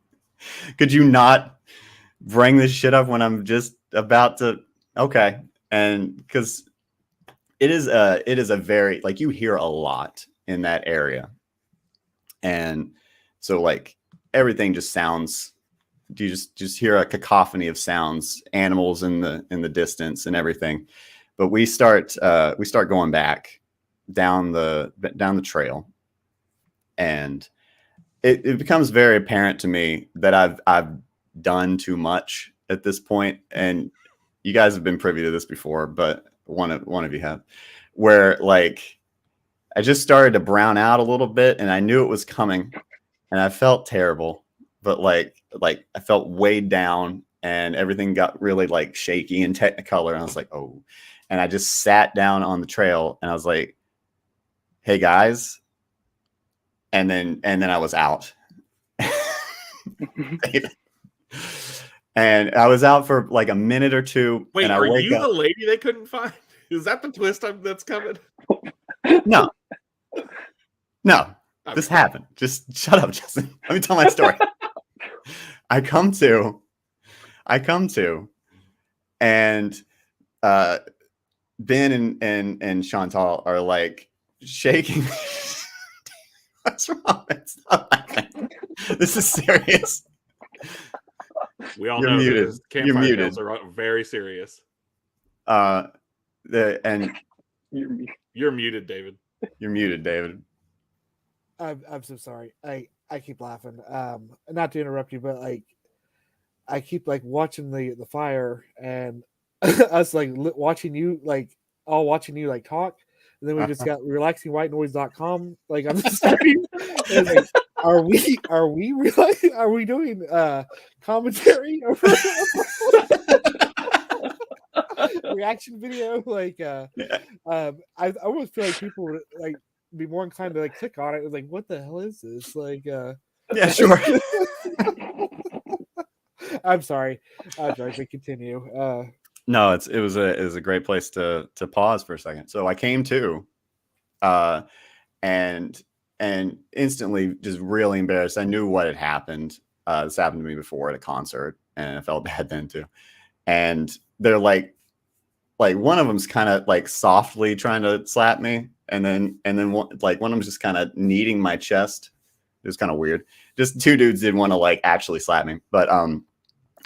not bring this shit up when I'm just about to? Okay. And because it is a very, like, you hear a lot in that area. And so like everything just sounds, you just hear a cacophony of sounds, animals in the distance and everything. But we start going back down the trail, and it becomes very apparent to me that I've done too much at this point. And you guys have been privy to this before, but one of you have, where like I just started to brown out a little bit, and I knew it was coming, and I felt terrible, but like I felt weighed down, and everything got really like shaky and technicolor, and I was like, oh, and I just sat down on the trail, and I was like, hey guys, and then I was out. And I was out for like a minute or two. Wait, and I are wake you up. the lady they couldn't find? Is that the twist that's coming? No, this happened. Just shut up, Justin. Let me tell my story. I come to, and Ben and Chantal are like shaking. What's wrong? It's not laughing. This is serious. We all You're know muted. that You're campfire muted. tales are very serious. And You're muted, David. you're muted, David. I'm so sorry. I keep laughing. Not to interrupt you, but like I keep like watching the fire and us like watching you like talk. And then we just got relaxingwhitenoise.com like on the screen. And like, are we doing commentary over reaction video? Like I almost feel like people would like be more inclined to like click on it. It's like, what the hell is this? Like Yeah, sure. I'm sorry. To continue. No, it was a great place to pause for a second. So I came to, and instantly just really embarrassed. I knew what had happened. This happened to me before at a concert, and I felt bad then too. And they're like one of them's kind of like softly trying to slap me, and then one of them's just kind of kneading my chest. It was kind of weird. Just two dudes didn't want to like actually slap me, but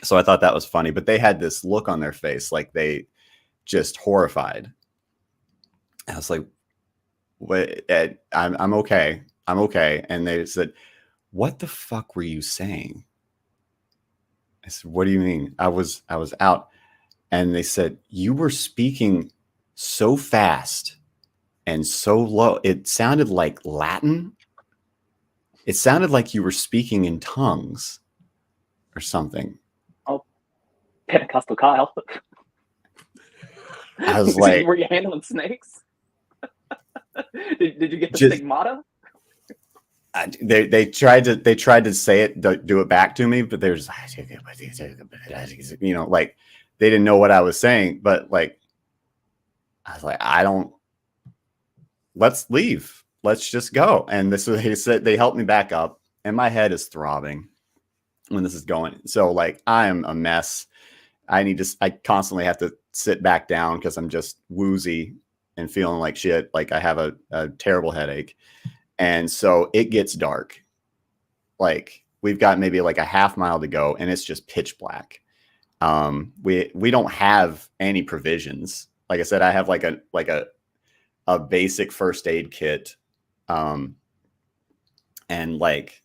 so I thought that was funny, but they had this look on their face, like they just horrified. I was like, "Wait, Ed, I'm okay. I'm okay." And they said, "What the fuck were you saying?" I said, "What do you mean?" I was out. And they said, "You were speaking so fast and so low. It sounded like Latin. It sounded like you were speaking in tongues or something." Pentecostal Kyle. I was like, were you handling snakes? did you get the Just- stigmata? they tried to say it, do it back to me, but they were just like they didn't know what I was saying. But like, I was like, let's leave. Let's just go. And this was, he said, they helped me back up, and my head is throbbing when this is going. So like, I am a mess. I constantly have to sit back down because I'm just woozy and feeling like shit. Like I have a terrible headache. And so it gets dark. Like we've got maybe like a half mile to go, and it's just pitch black. We don't have any provisions. Like I said, I have like a basic first aid kit. And like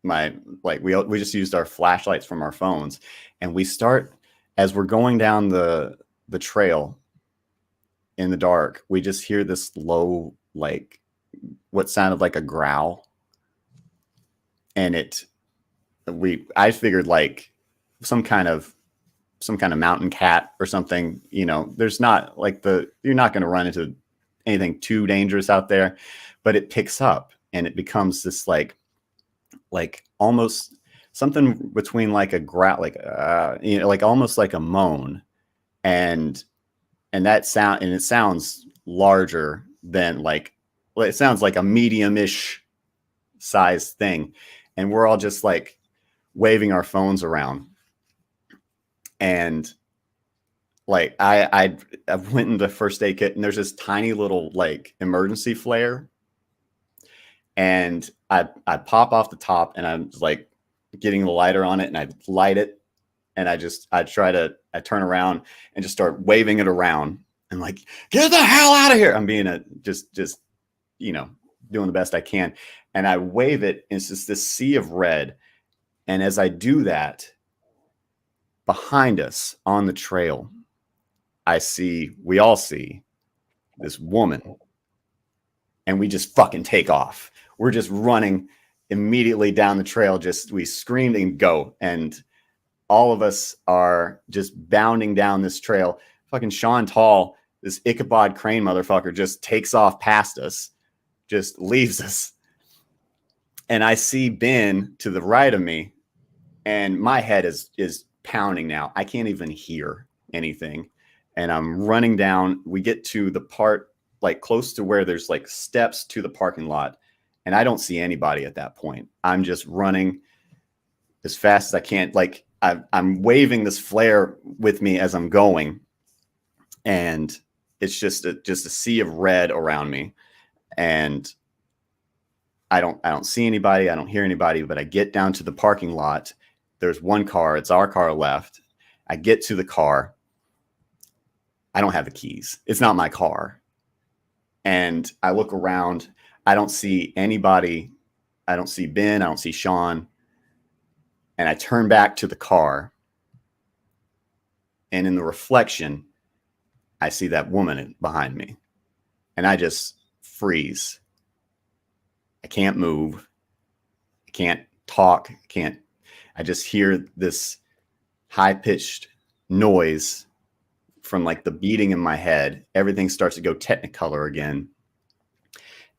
we just used our flashlights from our phones, and we start as we're going down the trail in the dark. We just hear this low, like what sounded like a growl, and I figured like some kind of mountain cat or something. There's not like you're not going to run into anything too dangerous out there, but it picks up and it becomes this like almost something between like a growl, like almost like a moan, and that sound, and it sounds larger than it sounds like a medium-ish size thing, and we're all just like waving our phones around. And like I went into first aid kit, and there's this tiny little like emergency flare, and I pop off the top, and I'm like getting the lighter on it, and I light it, and I turn around and just start waving it around, and like, get the hell out of here. I'm being just doing the best I can, and I wave it, and it's just this sea of red. And as I do that, behind us on the trail, we all see this woman, and we just fucking take off. We're just running immediately down the trail. We screamed and go. And all of us are just bounding down this trail. Fucking Sean Tall, this Ichabod Crane motherfucker, just takes off past us, just leaves us. And I see Ben to the right of me, and my head is pounding now. I can't even hear anything. And I'm running down. We get to the part like close to where there's like steps to the parking lot. And I don't see anybody at that point. I'm just running as fast as I can. Like I'm waving this flare with me as I'm going. And it's just a sea of red around me. And I don't see anybody. I don't hear anybody, but I get down to the parking lot. There's one car. It's our car left. I get to the car. I don't have the keys. It's not my car. And I look around. I don't see anybody. I don't see Ben. I don't see Sean. And I turn back to the car. And in the reflection, I see that woman behind me. And I just freeze. I can't move. I can't talk. I just hear this high-pitched noise from like the beating in my head. Everything starts to go Technicolor again.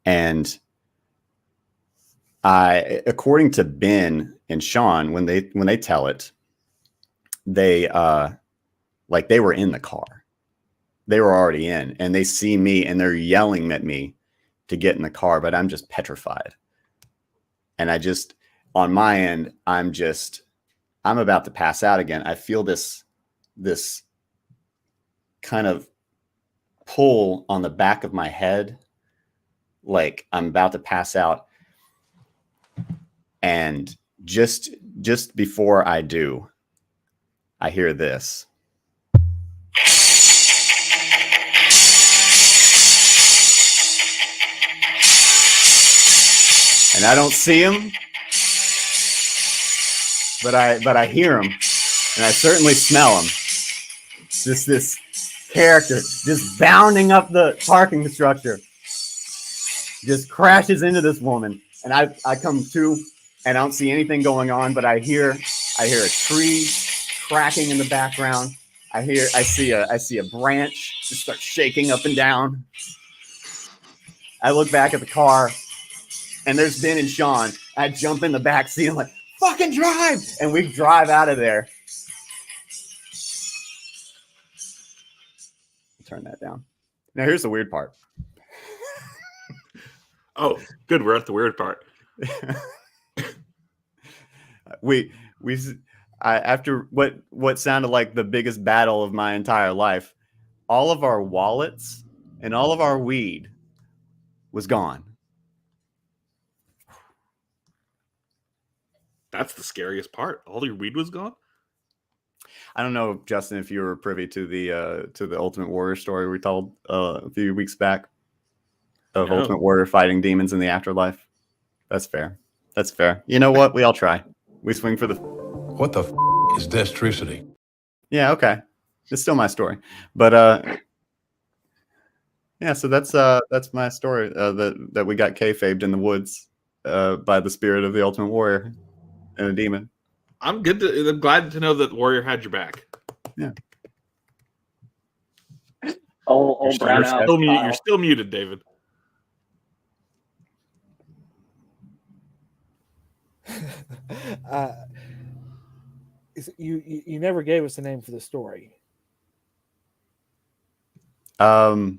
And according to Ben and Sean, when they tell it, they were in the car. They were already in, and they see me and they're yelling at me to get in the car, but I'm just petrified. And on my end, I'm about to pass out again. I feel this kind of pull on the back of my head, like I'm about to pass out. And just before I do, I hear this. And I don't see him, but I hear him, and I certainly smell him. Just this character just bounding up the parking structure, just crashes into this woman, and I come to, and I don't see anything going on, but I hear a tree cracking in the background. I see a branch just start shaking up and down. I look back at the car, and there's Ben and Sean. I jump in the back seat. I'm like, fucking drive! And we drive out of there. Turn that down. Now here's the weird part. Oh, good. We're at the weird part. After what sounded like the biggest battle of my entire life, all of our wallets and all of our weed was gone. That's the scariest part. All your weed was gone? I don't know, Justin, if you were privy to the Ultimate Warrior story we told a few weeks back of Ultimate Warrior fighting demons in the afterlife. That's fair. That's fair. You know what? We all try. We swing for the... What the is destrucity? Yeah, okay. It's still my story. But yeah, so that's my story that we got kayfabed in the woods by the spirit of the Ultimate Warrior and a demon. I'm glad to know that Warrior had your back. Yeah. Old brown out. You're still muted, David. You never gave us a name for the story. That's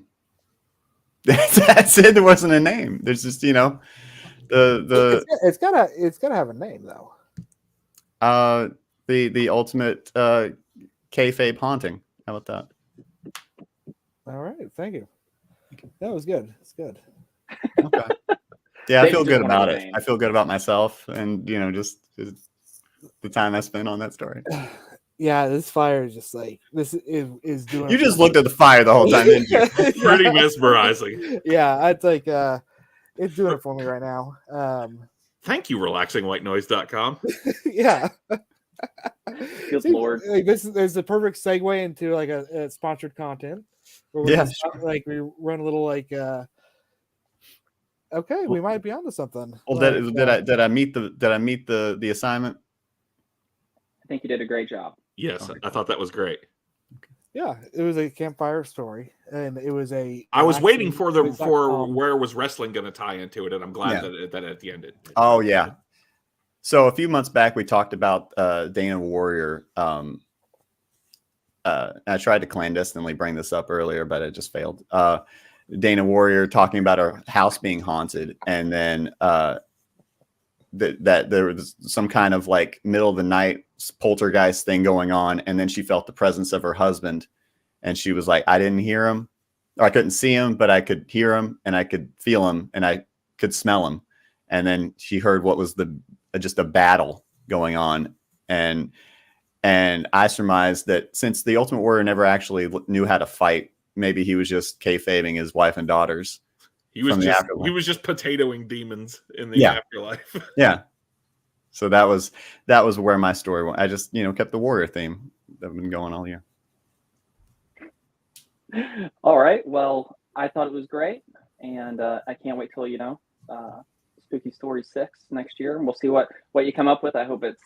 it. There wasn't a name. There's just the it's gotta have a name though. The ultimate kayfabe haunting. How about that? All right, thank you. That was good. It's good. Okay. Yeah, I feel good about it. I feel good about myself, and just the time I spent on that story. Yeah, this fire is just like this is doing. You just looked at the fire the whole time, didn't you? Pretty mesmerizing. Yeah, it's like it's doing it for me right now. Thank you, relaxingwhitenoise.com. Yeah. Good See, Lord. like, this is a perfect segue into like a sponsored content where we Yeah, just, like we run a little like okay, we might be onto something. Well, Like, did I meet the assignment? I think you did a great job. Yes, Okay. I thought that was great. yeah, it was a campfire story, and it was a. I was waiting for the relaxing for voice.com. where was wrestling going to tie into it, and I'm glad Yeah. that at the end it. Oh yeah. So a few months back, we talked about Dana Warrior. I tried to clandestinely bring this up earlier, but it just failed. Dana Warrior talking about her house being haunted, and then that there was some kind of like middle of the night poltergeist thing going on, and then she felt the presence of her husband, and she was like, I didn't hear him, or I couldn't see him, but I could hear him, and I could feel him, and I could smell him, and then she heard what was just a battle going on, and I surmised that since the Ultimate Warrior never actually knew how to fight, maybe he was just kayfabing his wife and daughters. He was from the just afterlife. potatoing demons in the Yeah. afterlife. Yeah. So that was where my story went. I just, kept the warrior theme that I've been going all year. All right. Well, I thought it was great, and I can't wait till Spooky Story 6 next year, and we'll see what you come up with. I hope it's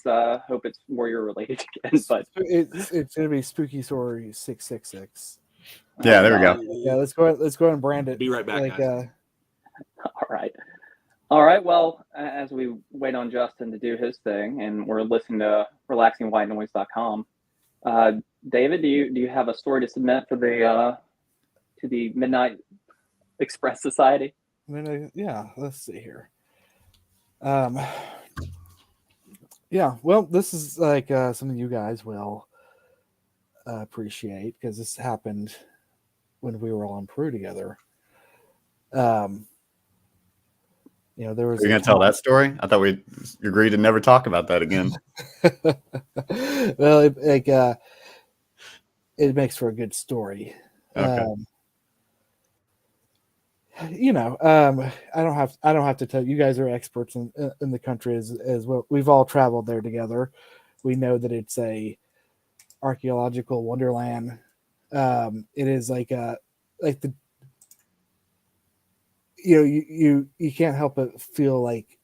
warrior related again, but It's gonna be Spooky Story 666. Yeah, there we go. Yeah, let's go ahead and brand it. Be right back, Like, guys. All right. Well, as we wait on Justin to do his thing, and we're listening to relaxingwhitenoise.com, David, do you have a story to submit for the Midnight Express Society? yeah, let's see here. Yeah, well, this is like something you guys will appreciate because this happened when we were all in Peru together. There was. You're gonna tell that story? I thought we agreed to never talk about that again. Well, it makes for a good story. Okay. I don't have to tell you guys are experts in the country as well. We've all traveled there together. We know that it's a archaeological wonderland. It is like the you can't help but feel like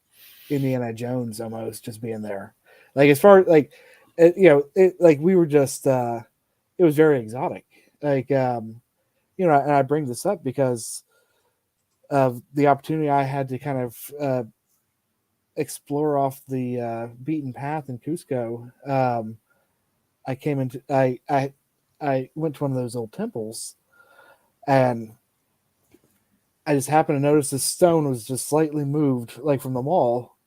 Indiana Jones almost just being there. Like as far like we were just it was very exotic. Like and I bring this up because of the opportunity I had to kind of explore off the beaten path in Cusco. I went to one of those old temples, and I just happened to notice the stone was just slightly moved, like from the wall,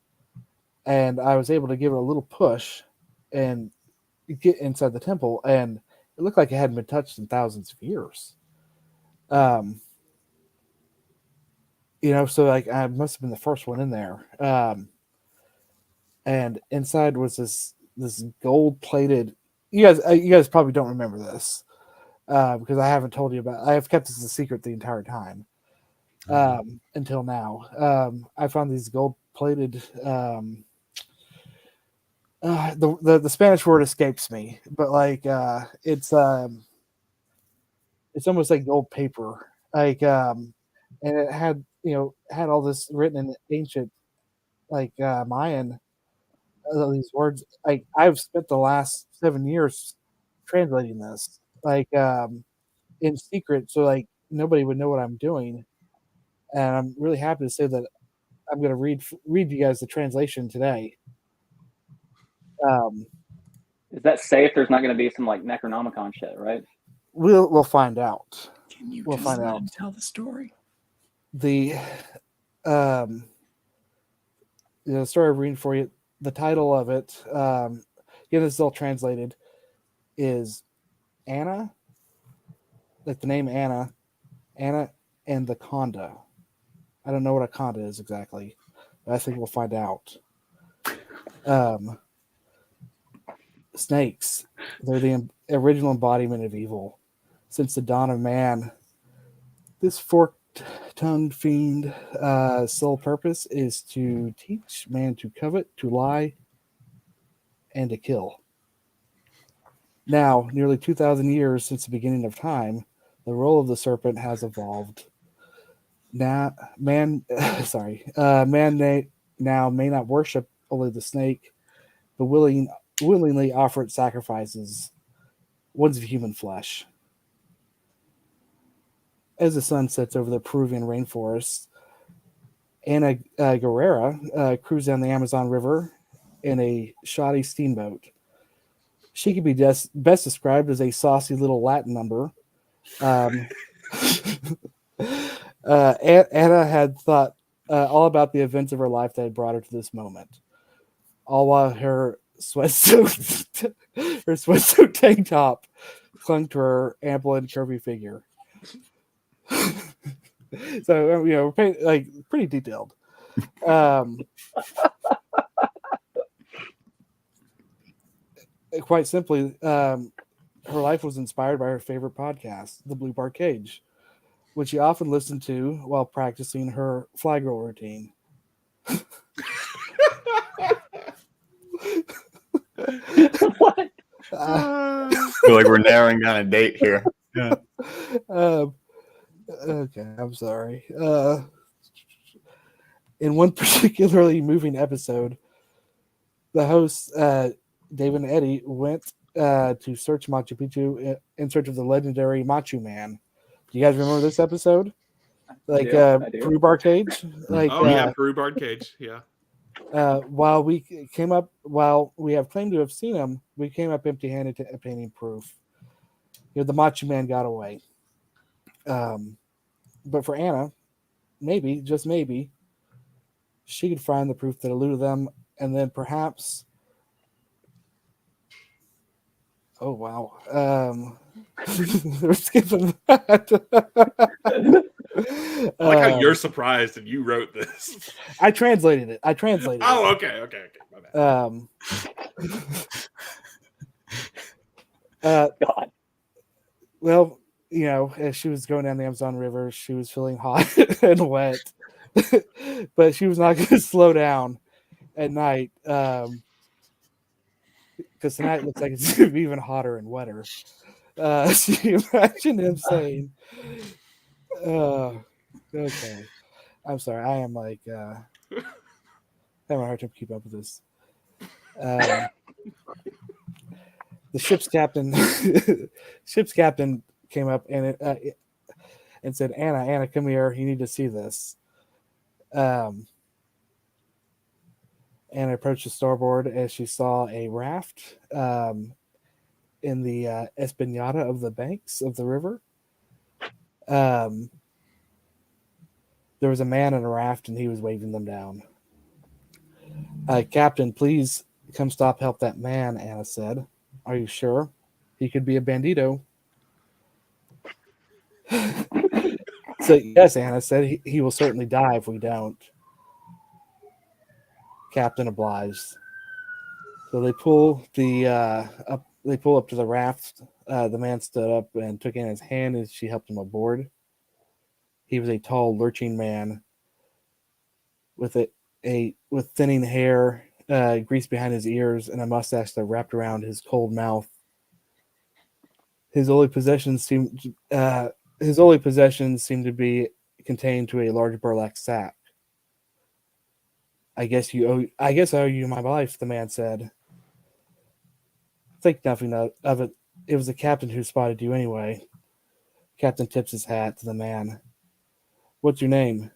and I was able to give it a little push and get inside the temple, and it looked like it hadn't been touched in thousands of years. So like I must have been the first one in there. And inside was this gold plated. You guys probably don't remember this because I haven't told you about. I have kept this a secret the entire time until now. I found these gold plated. The Spanish word escapes me, but like it's almost like gold paper, like and it had all this written in ancient like Mayan. These words, like I've spent the last 7 years translating this, like in secret, so like nobody would know what I'm doing. And I'm really happy to say that I'm going to read you guys the translation today. Is that safe? There's not going to be some like Necronomicon shit, right? We'll find out. We'll find out. Tell the story. The story I'm reading for you. The title of it, this is all translated, is Anna, like the name Anna and the Conda. I don't know what a Conda is exactly, but I think we'll find out. Snakes, they're the original embodiment of evil. Since the dawn of man, this forked-tongued fiend sole purpose is to teach man to covet, to lie, and to kill. Now, nearly 2,000 years since the beginning of time, the role of the serpent has evolved. Now, now may not worship only the snake, but willingly offer its sacrifices, ones of human flesh. As the sun sets over the Peruvian rainforests, Ana Guerrera cruised down the Amazon River in a shoddy steamboat. She could be best described as a saucy little Latin number. Anna had thought all about the events of her life that had brought her to this moment, all while her sweatsuit tank top clung to her ample and curvy figure. So we're pretty detailed. Quite simply, her life was inspired by her favorite podcast, The Blue Bar Cage, which she often listened to while practicing her fly girl routine. What? I feel like we're narrowing down a date here. Yeah. Okay, I'm sorry. In one particularly moving episode, the hosts, David and Eddie, went to search Machu Picchu in search of the legendary Machu Man. Do you guys remember this episode? Like I do. Peru Bar Cage? Like, Peru Bar Cage, yeah. while we have claimed to have seen him, we came up empty-handed to obtaining proof. The Macho Man got away. But for Anna, maybe, just maybe, she could find the proof that eluded them, and then perhaps. Oh wow! We're skipping that. I like how you're surprised and you wrote this. I translated it. Oh, okay. My bad. God. Well, as she was going down the Amazon River, she was feeling hot and wet, but she was not going to slow down at night because tonight looks like it's going to be even hotter and wetter. So you imagine him saying, okay. I'm sorry. I am like having a hard time keep up with this. The ship's captain came up and said, Anna, come here. You need to see this. Anna approached the starboard as she saw a raft in the esplanade of the banks of the river. There was a man in a raft and he was waving them down. Captain, please come help that man, Anna said. Are you sure? He could be a bandito. So, yes, Anna said, he will certainly die if we don't. Captain obliged. So they pull up to the raft. The man stood up and took Anna's hand as she helped him aboard. He was a tall, lurching man with thinning hair, grease behind his ears, and a mustache that wrapped around his cold mouth. His only possessions seemed to be contained to a large burlap sack. I guess I owe you my life, the man said. Think nothing of it. It was the captain who spotted you anyway. Captain tips his hat to the man. What's your name?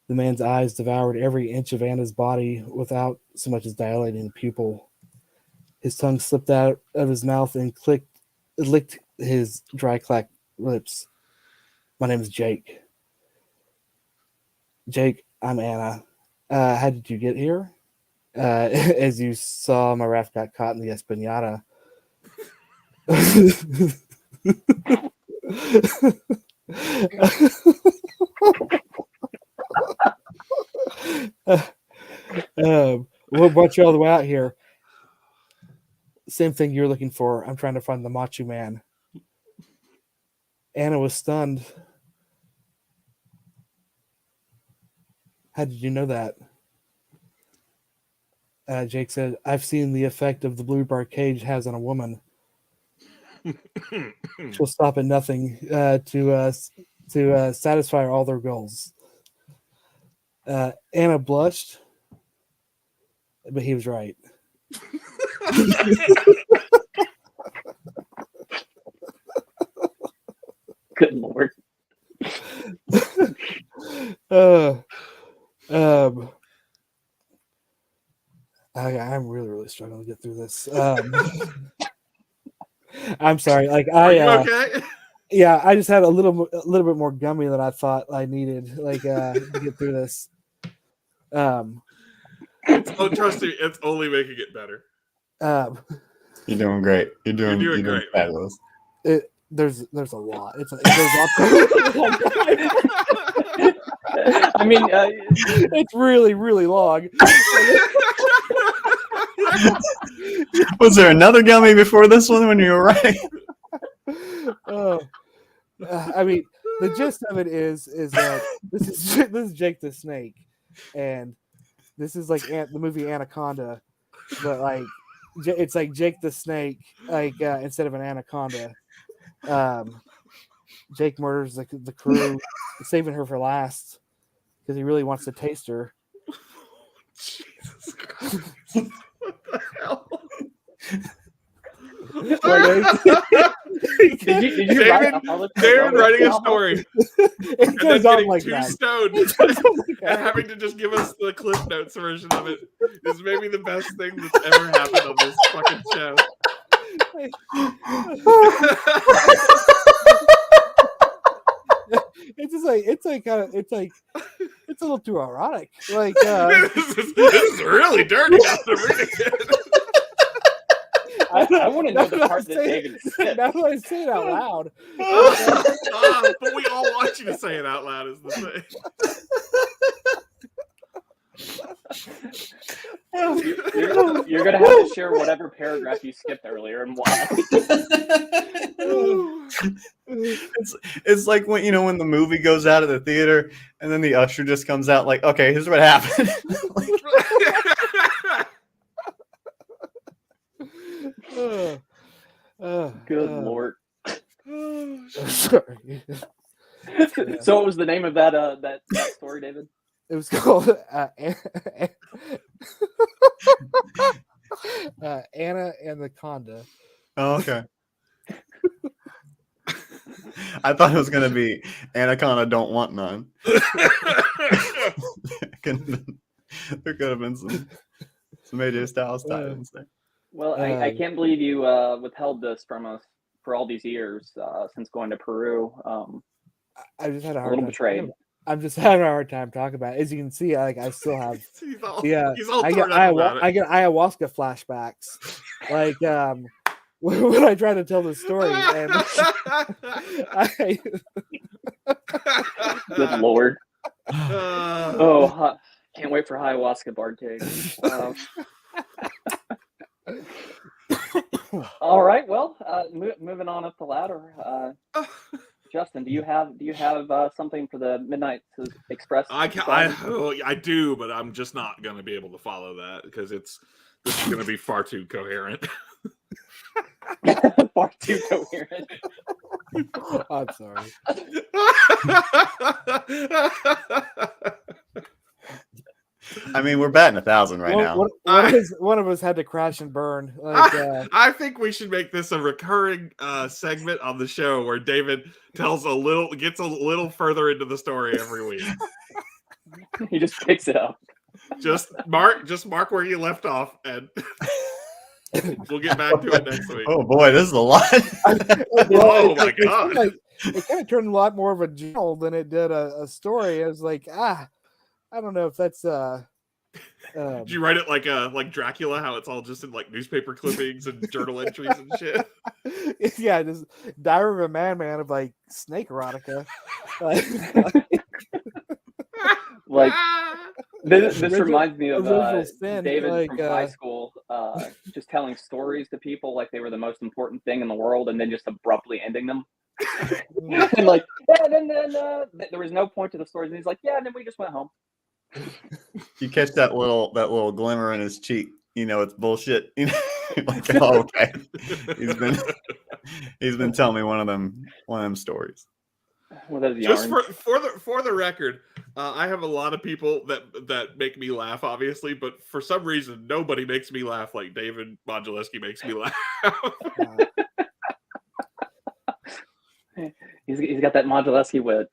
The man's eyes devoured every inch of Anna's body without so much as dilating a pupil. His tongue slipped out of his mouth and licked his dry, clacked lips. My name is Jake. Jake, I'm Anna. How did you get here? As you saw, my raft got caught in the esplanade. What brought you all the way out here? Same thing you're looking for. I'm trying to find the Macho Man. Anna was stunned. How did you know that? Jake said, "I've seen the effect of the blue bar cage has on a woman. She'll stop at nothing to satisfy all their goals." Anna blushed, but he was right. Good Lord. I'm really struggling to get through this. I'm sorry. Like Are you I, okay? yeah, I just had a little bit more gummy than I thought I needed, like to get through this. Trust me, it's only making it better. You're doing great. You're doing great, man. fabulous. There's a lot. There's a lot. I mean, It's really long. Was there another gummy before this one when you were right? I mean, the gist of it is that this is Jake the Snake, and this is like the movie Anaconda, but like it's like Jake the Snake, like instead of an anaconda. Jake murders the crew, saving her for last because he really wants to taste her. Jesus Christ. What the hell? did you write David writing a story It and then goes on getting like too that. stoned It goes on like and that. having to just give us the Cliff Notes version of it is maybe the best thing that's ever happened on this fucking show. It's a little too erotic. Like this is really dirty after reading it. I want to know the Now part that David skipped. Now that I say it out loud. But we all want you to say it out loud is the thing. You're gonna have to share whatever paragraph you skipped earlier and why. It's like when when the movie goes out of the theater and then the usher just comes out like, okay, here's what happened. Good Lord. Sorry. So what was the name of that story, David? It was called Anna and the Conda. Oh, okay. I thought it was gonna be Anaconda Don't Want None. There could have been some AJ Styles titles there. Well, I can't believe you withheld this from us for all these years since going to Peru. I just had a A hard little time. betrayed. I'm just having a hard time talking about it. As you can see, I still have he's all I get torn up about I it. get ayahuasca flashbacks. Like when I try to tell the story and Good Lord. Can't wait for ayahuasca barcade. All right. Well, moving on up the ladder. Justin, do you have something for the Midnight Express? I do, but I'm just not going to be able to follow that because this is going to be far too coherent. Far too coherent. I'm sorry. I mean, we're batting 1,000 right now. One of us had to crash and burn. Like, I think we should make this a recurring segment on the show where David gets a little further into the story every week. He just picks it up. Just mark where you left off, and we'll get back to it next week. Oh boy, this is a lot. Oh my god! It kind of turned a lot more of a journal than it did a story. I was like, I don't know if that's. Did you write it like Dracula? How it's all just in like newspaper clippings and journal entries and shit. Yeah, just Diary of a Madman of like snake erotica. Like this reminds me of sin, David from high school, just telling stories to people like they were the most important thing in the world, and then just abruptly ending them. And like, yeah, then there was no point to the stories. And he's like, yeah, and then we just went home. You catch that little glimmer in his cheek. You know it's bullshit. You know, like, oh, okay. He's been telling me one of them stories. One of those Just yarns. for the record, I have a lot of people that make me laugh, obviously, but for some reason, nobody makes me laugh like David Modulewski makes me laugh. He's got that Modulewski wit.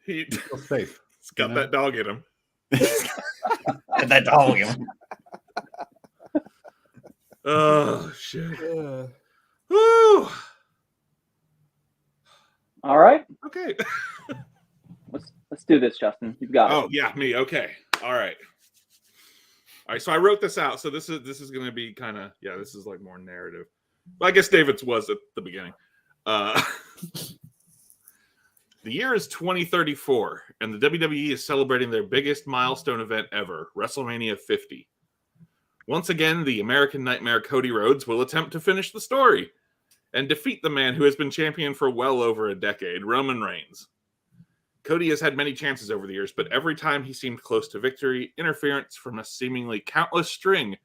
He's Feel safe. got that dog in him. Get that dog in him. Oh shit! Yeah. Woo! All right, Okay. let's do this, Justin. You've got it. Oh yeah, me. Okay. All right. All right. So I wrote this out. So this is going to be kind of this is like more narrative. Well, I guess David's was at the beginning. The year is 2034, and the WWE is celebrating their biggest milestone event ever, WrestleMania 50. Once again, the American Nightmare Cody Rhodes will attempt to finish the story and defeat the man who has been champion for well over a decade, Roman Reigns. Cody has had many chances over the years, but every time he seemed close to victory, interference from a seemingly countless string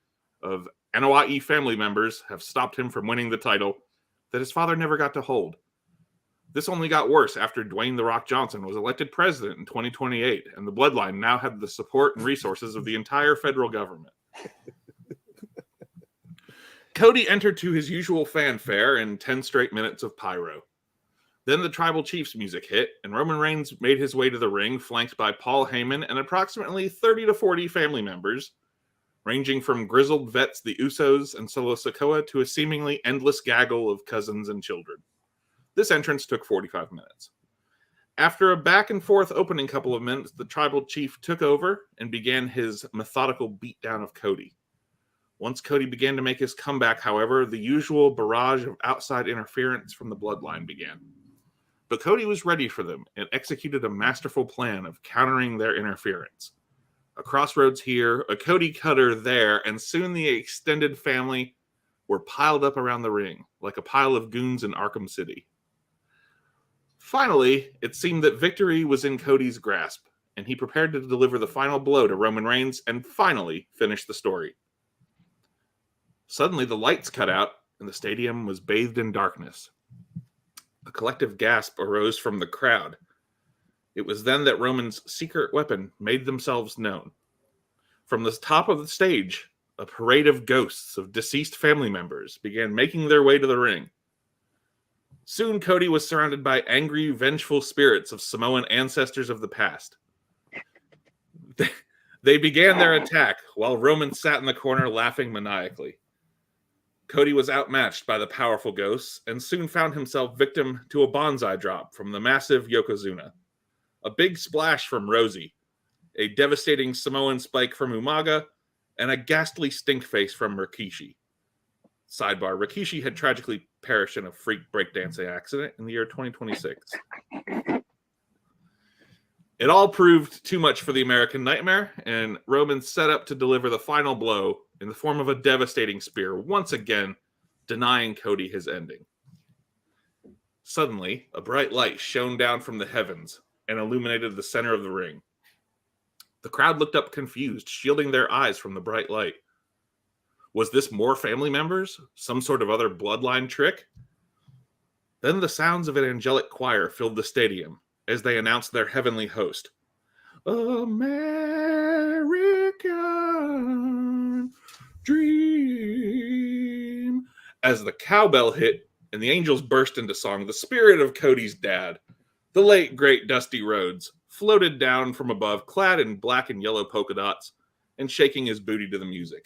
of Anoa'i family members have stopped him from winning the title that his father never got to hold. This only got worse after Dwayne "The Rock" Johnson was elected president in 2028, and the bloodline now had the support and resources of the entire federal government. Cody entered to his usual fanfare and 10 straight minutes of pyro. Then the Tribal Chief's music hit, and Roman Reigns made his way to the ring, flanked by Paul Heyman and approximately 30 to 40 family members, ranging from grizzled vets the Usos and Solo Sikoa to a seemingly endless gaggle of cousins and children. This entrance took 45 minutes. After a back-and-forth opening couple of minutes, the Tribal Chief took over and began his methodical beatdown of Cody. Once Cody began to make his comeback, however, the usual barrage of outside interference from the bloodline began. But Cody was ready for them and executed a masterful plan of countering their interference. A crossroads here, a Cody cutter there, and soon the extended family were piled up around the ring, like a pile of goons in Arkham City. Finally, it seemed that victory was in Cody's grasp, and he prepared to deliver the final blow to Roman Reigns and finally finish the story. Suddenly, the lights cut out, and the stadium was bathed in darkness. A collective gasp arose from the crowd. It was then that Roman's secret weapon made themselves known. From the top of the stage, a parade of ghosts of deceased family members began making their way to the ring. Soon, Cody was surrounded by angry, vengeful spirits of Samoan ancestors of the past. They began their attack, while Roman sat in the corner laughing maniacally. Cody was outmatched by the powerful ghosts and soon found himself victim to a bonsai drop from the massive Yokozuna, a big splash from Rosie, a devastating Samoan spike from Umaga, and a ghastly stink face from Rikishi. Sidebar, Rikishi had tragically perished in a freak breakdancing accident in the year 2026. It all proved too much for the American Nightmare, and Roman set up to deliver the final blow in the form of a devastating spear, once again denying Cody his ending. Suddenly, a bright light shone down from the heavens and illuminated the center of the ring. The crowd looked up confused, shielding their eyes from the bright light. Was this more family members? Some sort of other bloodline trick? Then the sounds of an angelic choir filled the stadium as they announced their heavenly host. American Dream. As the cowbell hit and the angels burst into song, the spirit of Cody's dad, the late great Dusty Rhodes, floated down from above, clad in black and yellow polka dots, and shaking his booty to the music.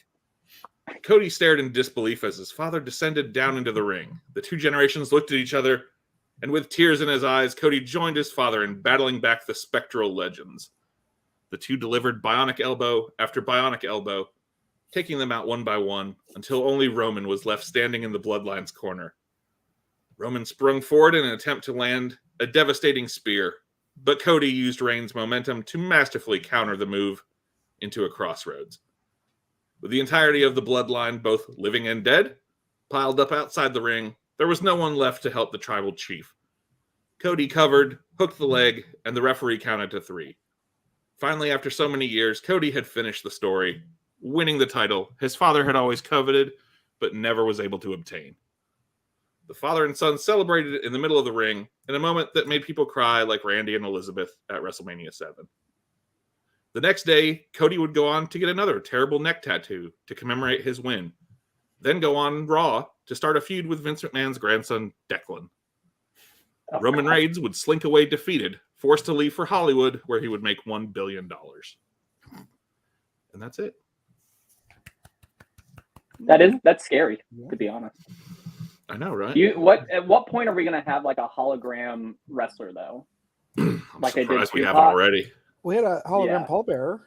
Cody stared in disbelief as his father descended down into the ring. The two generations looked at each other, and with tears in his eyes, Cody joined his father in battling back the spectral legends. The two delivered bionic elbow after bionic elbow, taking them out one by one, until only Roman was left standing in the bloodline's corner. Roman sprung forward in an attempt to land a devastating spear, but Cody used Reigns' momentum to masterfully counter the move into a crossroads. With the entirety of the bloodline, both living and dead, piled up outside the ring, there was no one left to help the tribal chief. Cody covered, hooked the leg, and the referee counted to 3. Finally, after so many years, Cody had finished the story, winning the title his father had always coveted, but never was able to obtain. The father and son celebrated it in the middle of the ring in a moment that made people cry like Randy and Elizabeth at WrestleMania 7. The next day, Cody would go on to get another terrible neck tattoo to commemorate his win, then go on Raw to start a feud with Vince McMahon's grandson, Declan. Roman Reigns would slink away defeated, forced to leave for Hollywood, where he would make $1 billion. And that's it. That's scary, to be honest. I know, right? At what point are we going to have like a hologram wrestler though? I'm like they did surprised we Tupac. haven't already. We had a hologram Yeah. pallbearer.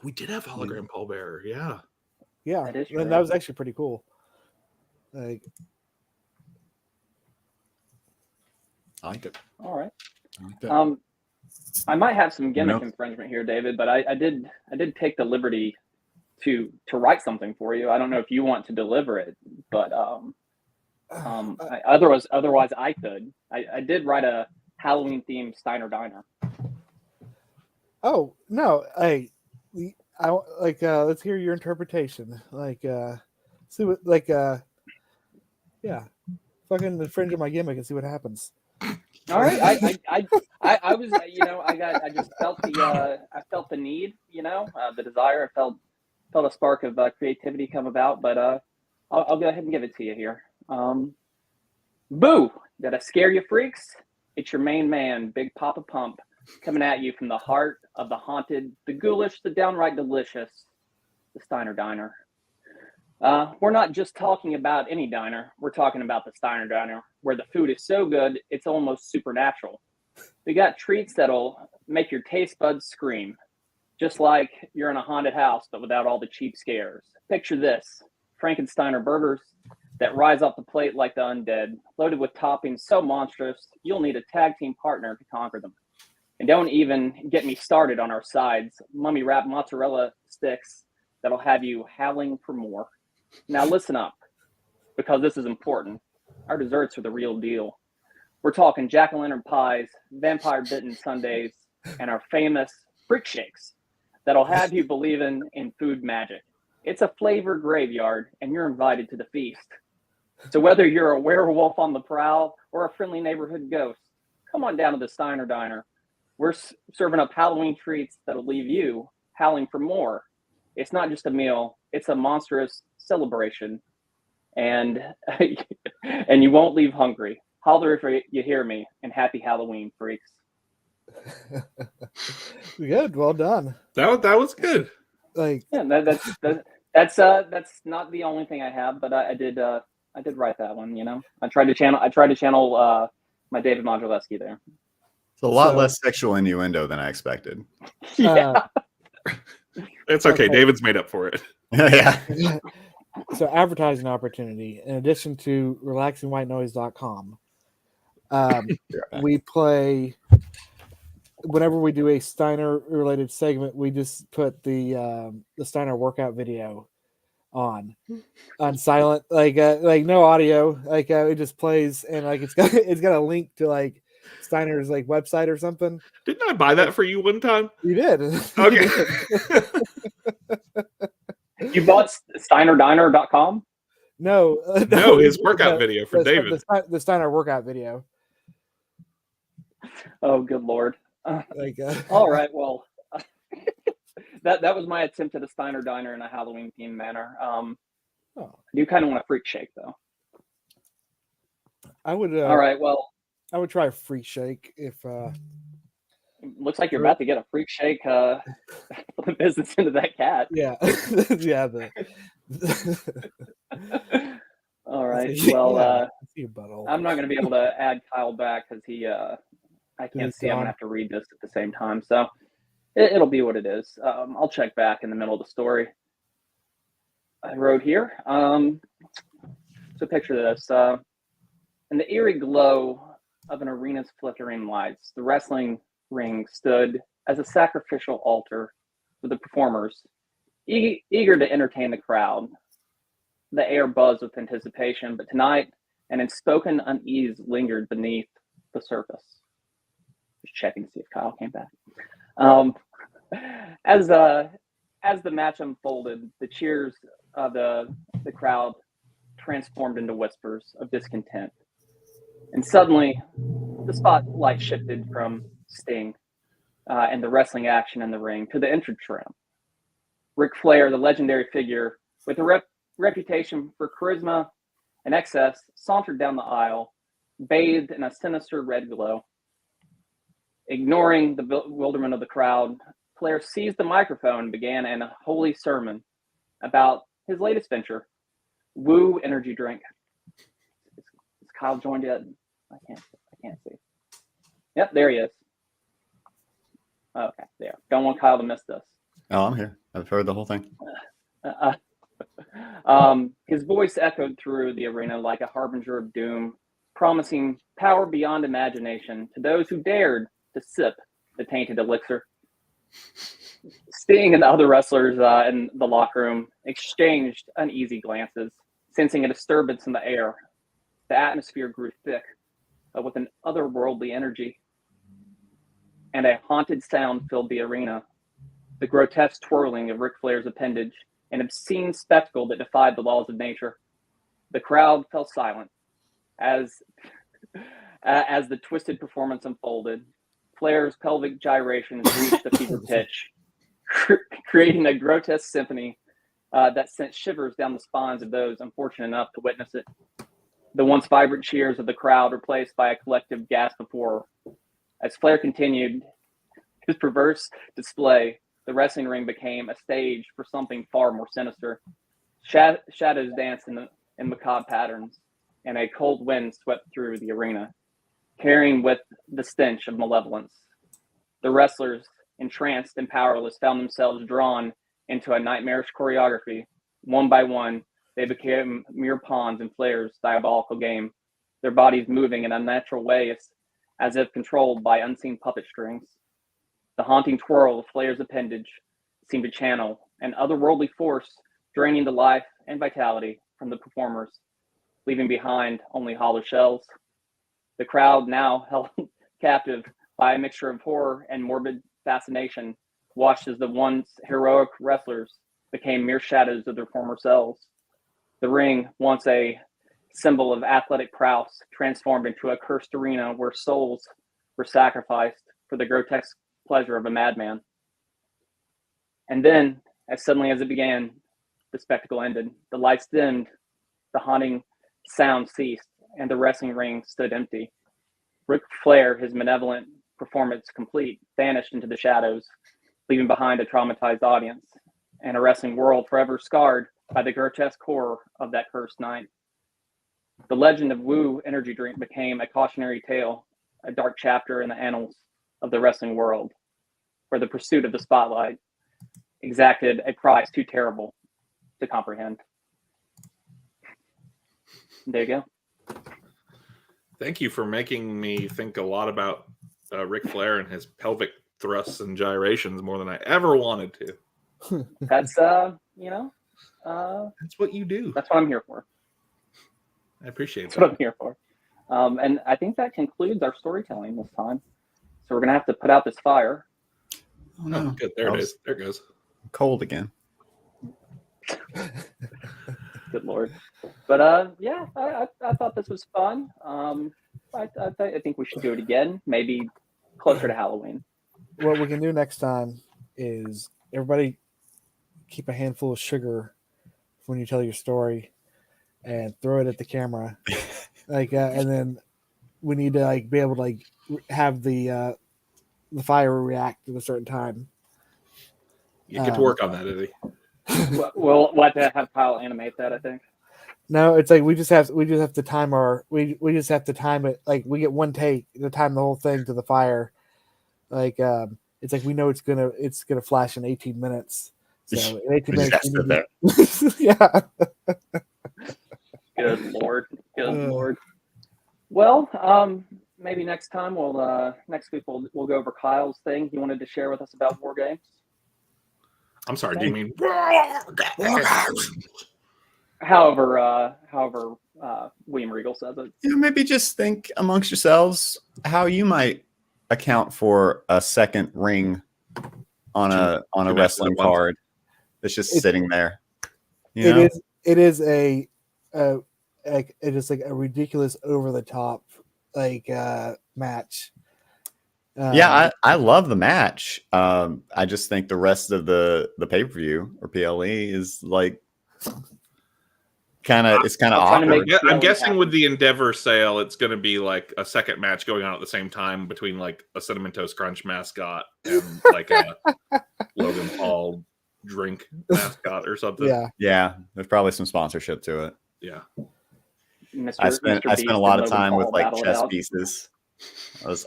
We did have hologram pallbearer, yeah. Yeah, That is and true. that was actually pretty cool. Like, I liked it. All right. I liked it. I might have some gimmick No. infringement here, David, but I did take the liberty to write something for you. I don't know if you want to deliver it, but otherwise I could. I did write a Halloween themed Steiner Diner. oh no, hey, I like let's hear your interpretation. Like, see what yeah, fucking infringe on my gimmick and see what happens. All right, I was I just felt the need, the desire. I felt a spark of creativity come about, but I'll go ahead and give it to you here. Boo! Did I scare you, freaks? It's your main man, Big Papa Pump, coming at you from the heart of the haunted, the ghoulish, the downright delicious, the Steiner Diner. We're not just talking about any diner. We're talking about the Steiner Diner, where the food is so good, it's almost supernatural. We got treats that'll make your taste buds scream, just like you're in a haunted house, but without all the cheap scares. Picture this, Frankensteiner burgers that rise off the plate like the undead, loaded with toppings so monstrous, you'll need a tag team partner to conquer them. And don't even get me started on our sides, mummy wrapped mozzarella sticks that'll have you howling for more. Now listen up, because this is important. Our desserts are the real deal. We're talking jack-o'-lantern pies, vampire bitten sundaes, and our famous freak shakes that'll have you believing in food magic. It's a flavor graveyard, and you're invited to the feast. So whether you're a werewolf on the prowl or a friendly neighborhood ghost, come on down to the Steiner Diner. We're serving up Halloween treats that'll leave you howling for more. It's not just a meal, it's a monstrous celebration. And and you won't leave hungry. Holler if you hear me, and happy Halloween, freaks. Good, well done. That was good. Like, Yeah, that's not the only thing I have, but I did write that one. I tried to channel my David Modulewski there. It's a lot So- less sexual innuendo than I expected. Yeah. It's okay. Okay. David's made up for it. Yeah. so advertising opportunity. In addition to relaxingwhitenoise.com, we play whenever we do a Steiner related segment. We just put the Steiner workout video on silent, like no audio, it just plays, and like it's got a link to like Steiner's like website or something. Didn't I buy that for you one time? You did. Okay. You bought SteinerDiner.com? No, No, his workout video for the, David. the Steiner workout video. Oh, good Lord. Like, All right, well, that was my attempt at a Steiner Diner in a Halloween themed manner. I do kind of want a freak shake though. I would. All right, well, I would try a free shake if. looks like you're about to get a freak shake for the business into that cat. Yeah, yeah. All right, well, your butthole. I'm not going to be able to add Kyle back because I can't He's see. I'm going gone. to have to read this at the same time. So it'll be what it is. I'll check back in the middle of the story. I wrote here. So picture this. In the eerie glow of an arena's flickering lights, the wrestling ring stood as a sacrificial altar for the performers, eager to entertain the crowd. The air buzzed with anticipation, but tonight an unspoken unease lingered beneath the surface. Just checking to see if Kyle came back. As the match unfolded, the cheers of the crowd transformed into whispers of discontent. And suddenly, the spotlight shifted from Sting and the wrestling action in the ring to the entrance ramp. Ric Flair, the legendary figure with a reputation for charisma and excess, sauntered down the aisle, bathed in a sinister red glow. Ignoring the bewilderment of the crowd, Flair seized the microphone and began an holy sermon about his latest venture, Woo Energy Drink. Is Kyle joined yet? I can't see. Yep, there he is. Okay, there. Don't want Kyle to miss this. Oh, I'm here. I've heard the whole thing. His voice echoed through the arena like a harbinger of doom, promising power beyond imagination to those who dared to sip the tainted elixir. Sting and the other wrestlers in the locker room exchanged uneasy glances, sensing a disturbance in the air. The atmosphere grew thick with an otherworldly energy, and a haunted sound filled the arena. The grotesque twirling of Ric Flair's appendage, an obscene spectacle that defied the laws of nature. The crowd fell silent as the twisted performance unfolded. Flair's pelvic gyrations reached a fever pitch, creating a grotesque symphony that sent shivers down the spines of those unfortunate enough to witness it. The once vibrant cheers of the crowd replaced by a collective gasp of horror. As Flair continued his perverse display, the wrestling ring became a stage for something far more sinister. Shadows danced in macabre patterns, and a cold wind swept through the arena, carrying with the stench of malevolence. The wrestlers, entranced and powerless, found themselves drawn into a nightmarish choreography. One by one, they became mere pawns in Flair's diabolical game, their bodies moving in unnatural ways as if controlled by unseen puppet strings. The haunting twirl of Flair's appendage seemed to channel an otherworldly force, draining the life and vitality from the performers, leaving behind only hollow shells. The crowd, now held captive by a mixture of horror and morbid fascination, watched as the once heroic wrestlers became mere shadows of their former selves. The ring, once a symbol of athletic prowess, transformed into a cursed arena where souls were sacrificed for the grotesque pleasure of a madman. And then, as suddenly as it began, the spectacle ended. The lights dimmed, the haunting sound ceased, and the wrestling ring stood empty. Ric Flair, his malevolent performance complete, vanished into the shadows, leaving behind a traumatized audience and a wrestling world forever scarred by the grotesque horror of that cursed night. The legend of Woo Energy Drink became a cautionary tale, a dark chapter in the annals of the wrestling world, where the pursuit of the spotlight exacted a price too terrible to comprehend. There you go. Thank you for making me think a lot about Ric Flair and his pelvic thrusts and gyrations more than I ever wanted to. That's that's what you do. That's what I'm here for. I appreciate That's that. what I'm here for. And I think that concludes our storytelling this time. So we're gonna have to put out this fire. Oh, no. Oh, good. There it is. There it goes. Cold again. Good Lord. But yeah, I thought this was fun. I think we should do it again, maybe closer to Halloween. What we can do next time is everybody keep a handful of sugar when you tell your story and throw it at the camera, and then we need to be able to have the fire react at a certain time. You get to work on that, Eddie. We'll have to have Kyle animate that, I think. No, it's we just have to time we just have to time it. We get one take to time the whole thing to the fire. It's we know it's gonna flash in 18 minutes. So in 18 minutes, yeah. Good Lord. Lord. Well, maybe next time next week we'll go over Kyle's thing he wanted to share with us about war games. I'm sorry. Do you mean? However, William Regal says it. Maybe just think amongst yourselves how you might account for a second ring on a matches wrestling at once. card. It's just sitting there. It is a like it is like a ridiculous over the top like match. Yeah, I love the match. I just think the rest of the pay-per-view or PLE is like kind of trying to awkward. make- I'm guessing with the Endeavor sale, it's going to be like a second match going on at the same time between like a Cinnamon Toast Crunch mascot and like a Logan Paul drink mascot or something. Yeah. Yeah, there's probably some sponsorship to it. Yeah. I spent Beast a lot and of Logan time Paul with like battle it chess out. pieces.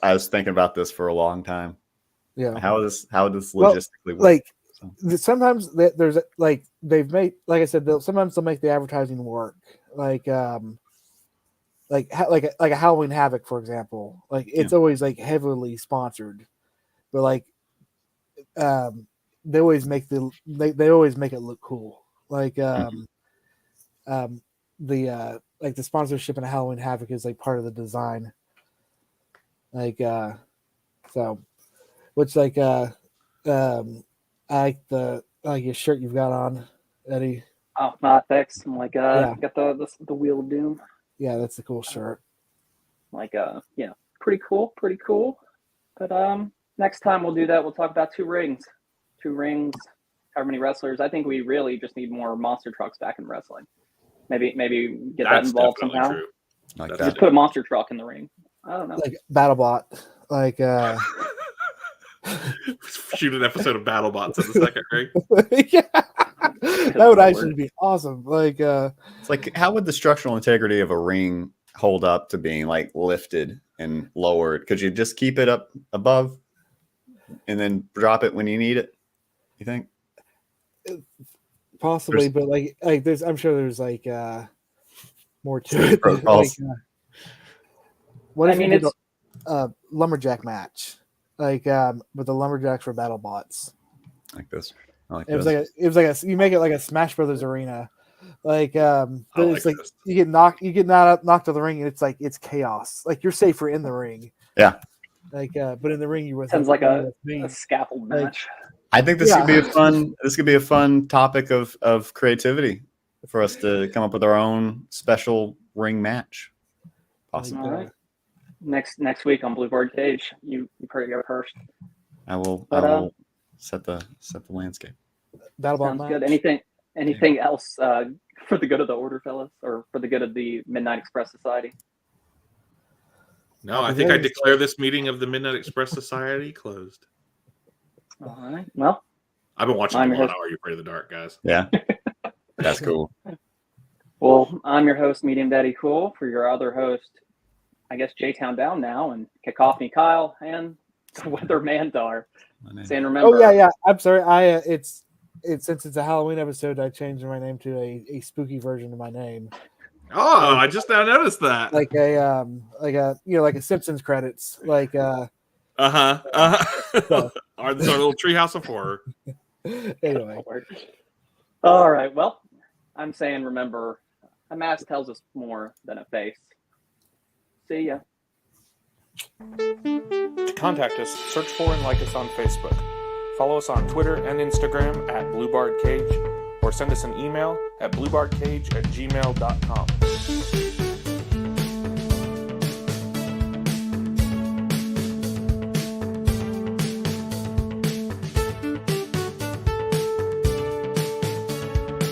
I was thinking about this for a long time. Yeah. How does logistically work? Like So, sometimes there's like they've made, like I said, sometimes they'll make the advertising work. Like a Halloween Havoc, for example. Like it's always like heavily sponsored, but like they always make they always make it look cool. Like the like the sponsorship in a Halloween Havoc is like part of the design. Like so, which like I like your shirt you've got on, Eddie. Oh, not thanks. I'm like, Yeah. got the Wheel of Doom. Yeah, that's a cool shirt. Like, yeah, pretty cool. But next time we'll do that. We'll talk about 2 rings. 2 rings. How many wrestlers? I think we really just need more monster trucks back in wrestling. Maybe get that That's involved definitely somehow. true. like That's that. Just put a monster truck in the ring. I don't know. Like BattleBot. Like Shoot an episode of BattleBots in the second ring. yeah. That would actually be awesome. Like It's like, how would the structural integrity of a ring hold up to being like lifted and lowered? Could you just keep it up above and then drop it when you need it? You think? possibly, but like there's I'm sure there's like more to it. protocols. What if I mean, you did it's- a lumberjack match? Like with the lumberjacks for BattleBots. Like this. I like It was this. like a you make it like a Smash Brothers arena. Like but like it's like this. you get knocked knocked to the ring and it's like it's chaos. Like you're safer in the ring. Yeah. Like but in the ring you were Sounds like a me. scaffold Like- match. I think this Yeah. could be a fun topic of creativity for us to come up with our own special ring match. Possibly. All right. Next week on Blue Board Cage, you probably go first. I will set the landscape. BattleBot Sounds match. good. Anything else for the good of the order, fellas, or for the good of the Midnight Express Society? No, I think I declare this meeting of the Midnight Express Society closed. All right. Well, I've been watching I'm a your lot host. of Are You Afraid of the Dark, guys. Yeah. That's cool. I'm your host, Medium Daddy Cool. For your other host, I guess J-Town Down now, and Cacophony Kyle, and the Weatherman Dar. My name. And remember, Oh yeah. I'm sorry. I it's since it's a Halloween episode, I changed my name to a spooky version of my name. Oh, I just now noticed that. Like a like a Simpsons credits. Like So, our little treehouse of horror. anyway. all right. Well, I'm saying, remember, a mask tells us more than a face. See ya. To contact us, search for and like us on Facebook. Follow us on Twitter and Instagram at BlueBardCage, or send us an email at bluebardcage@gmail.com.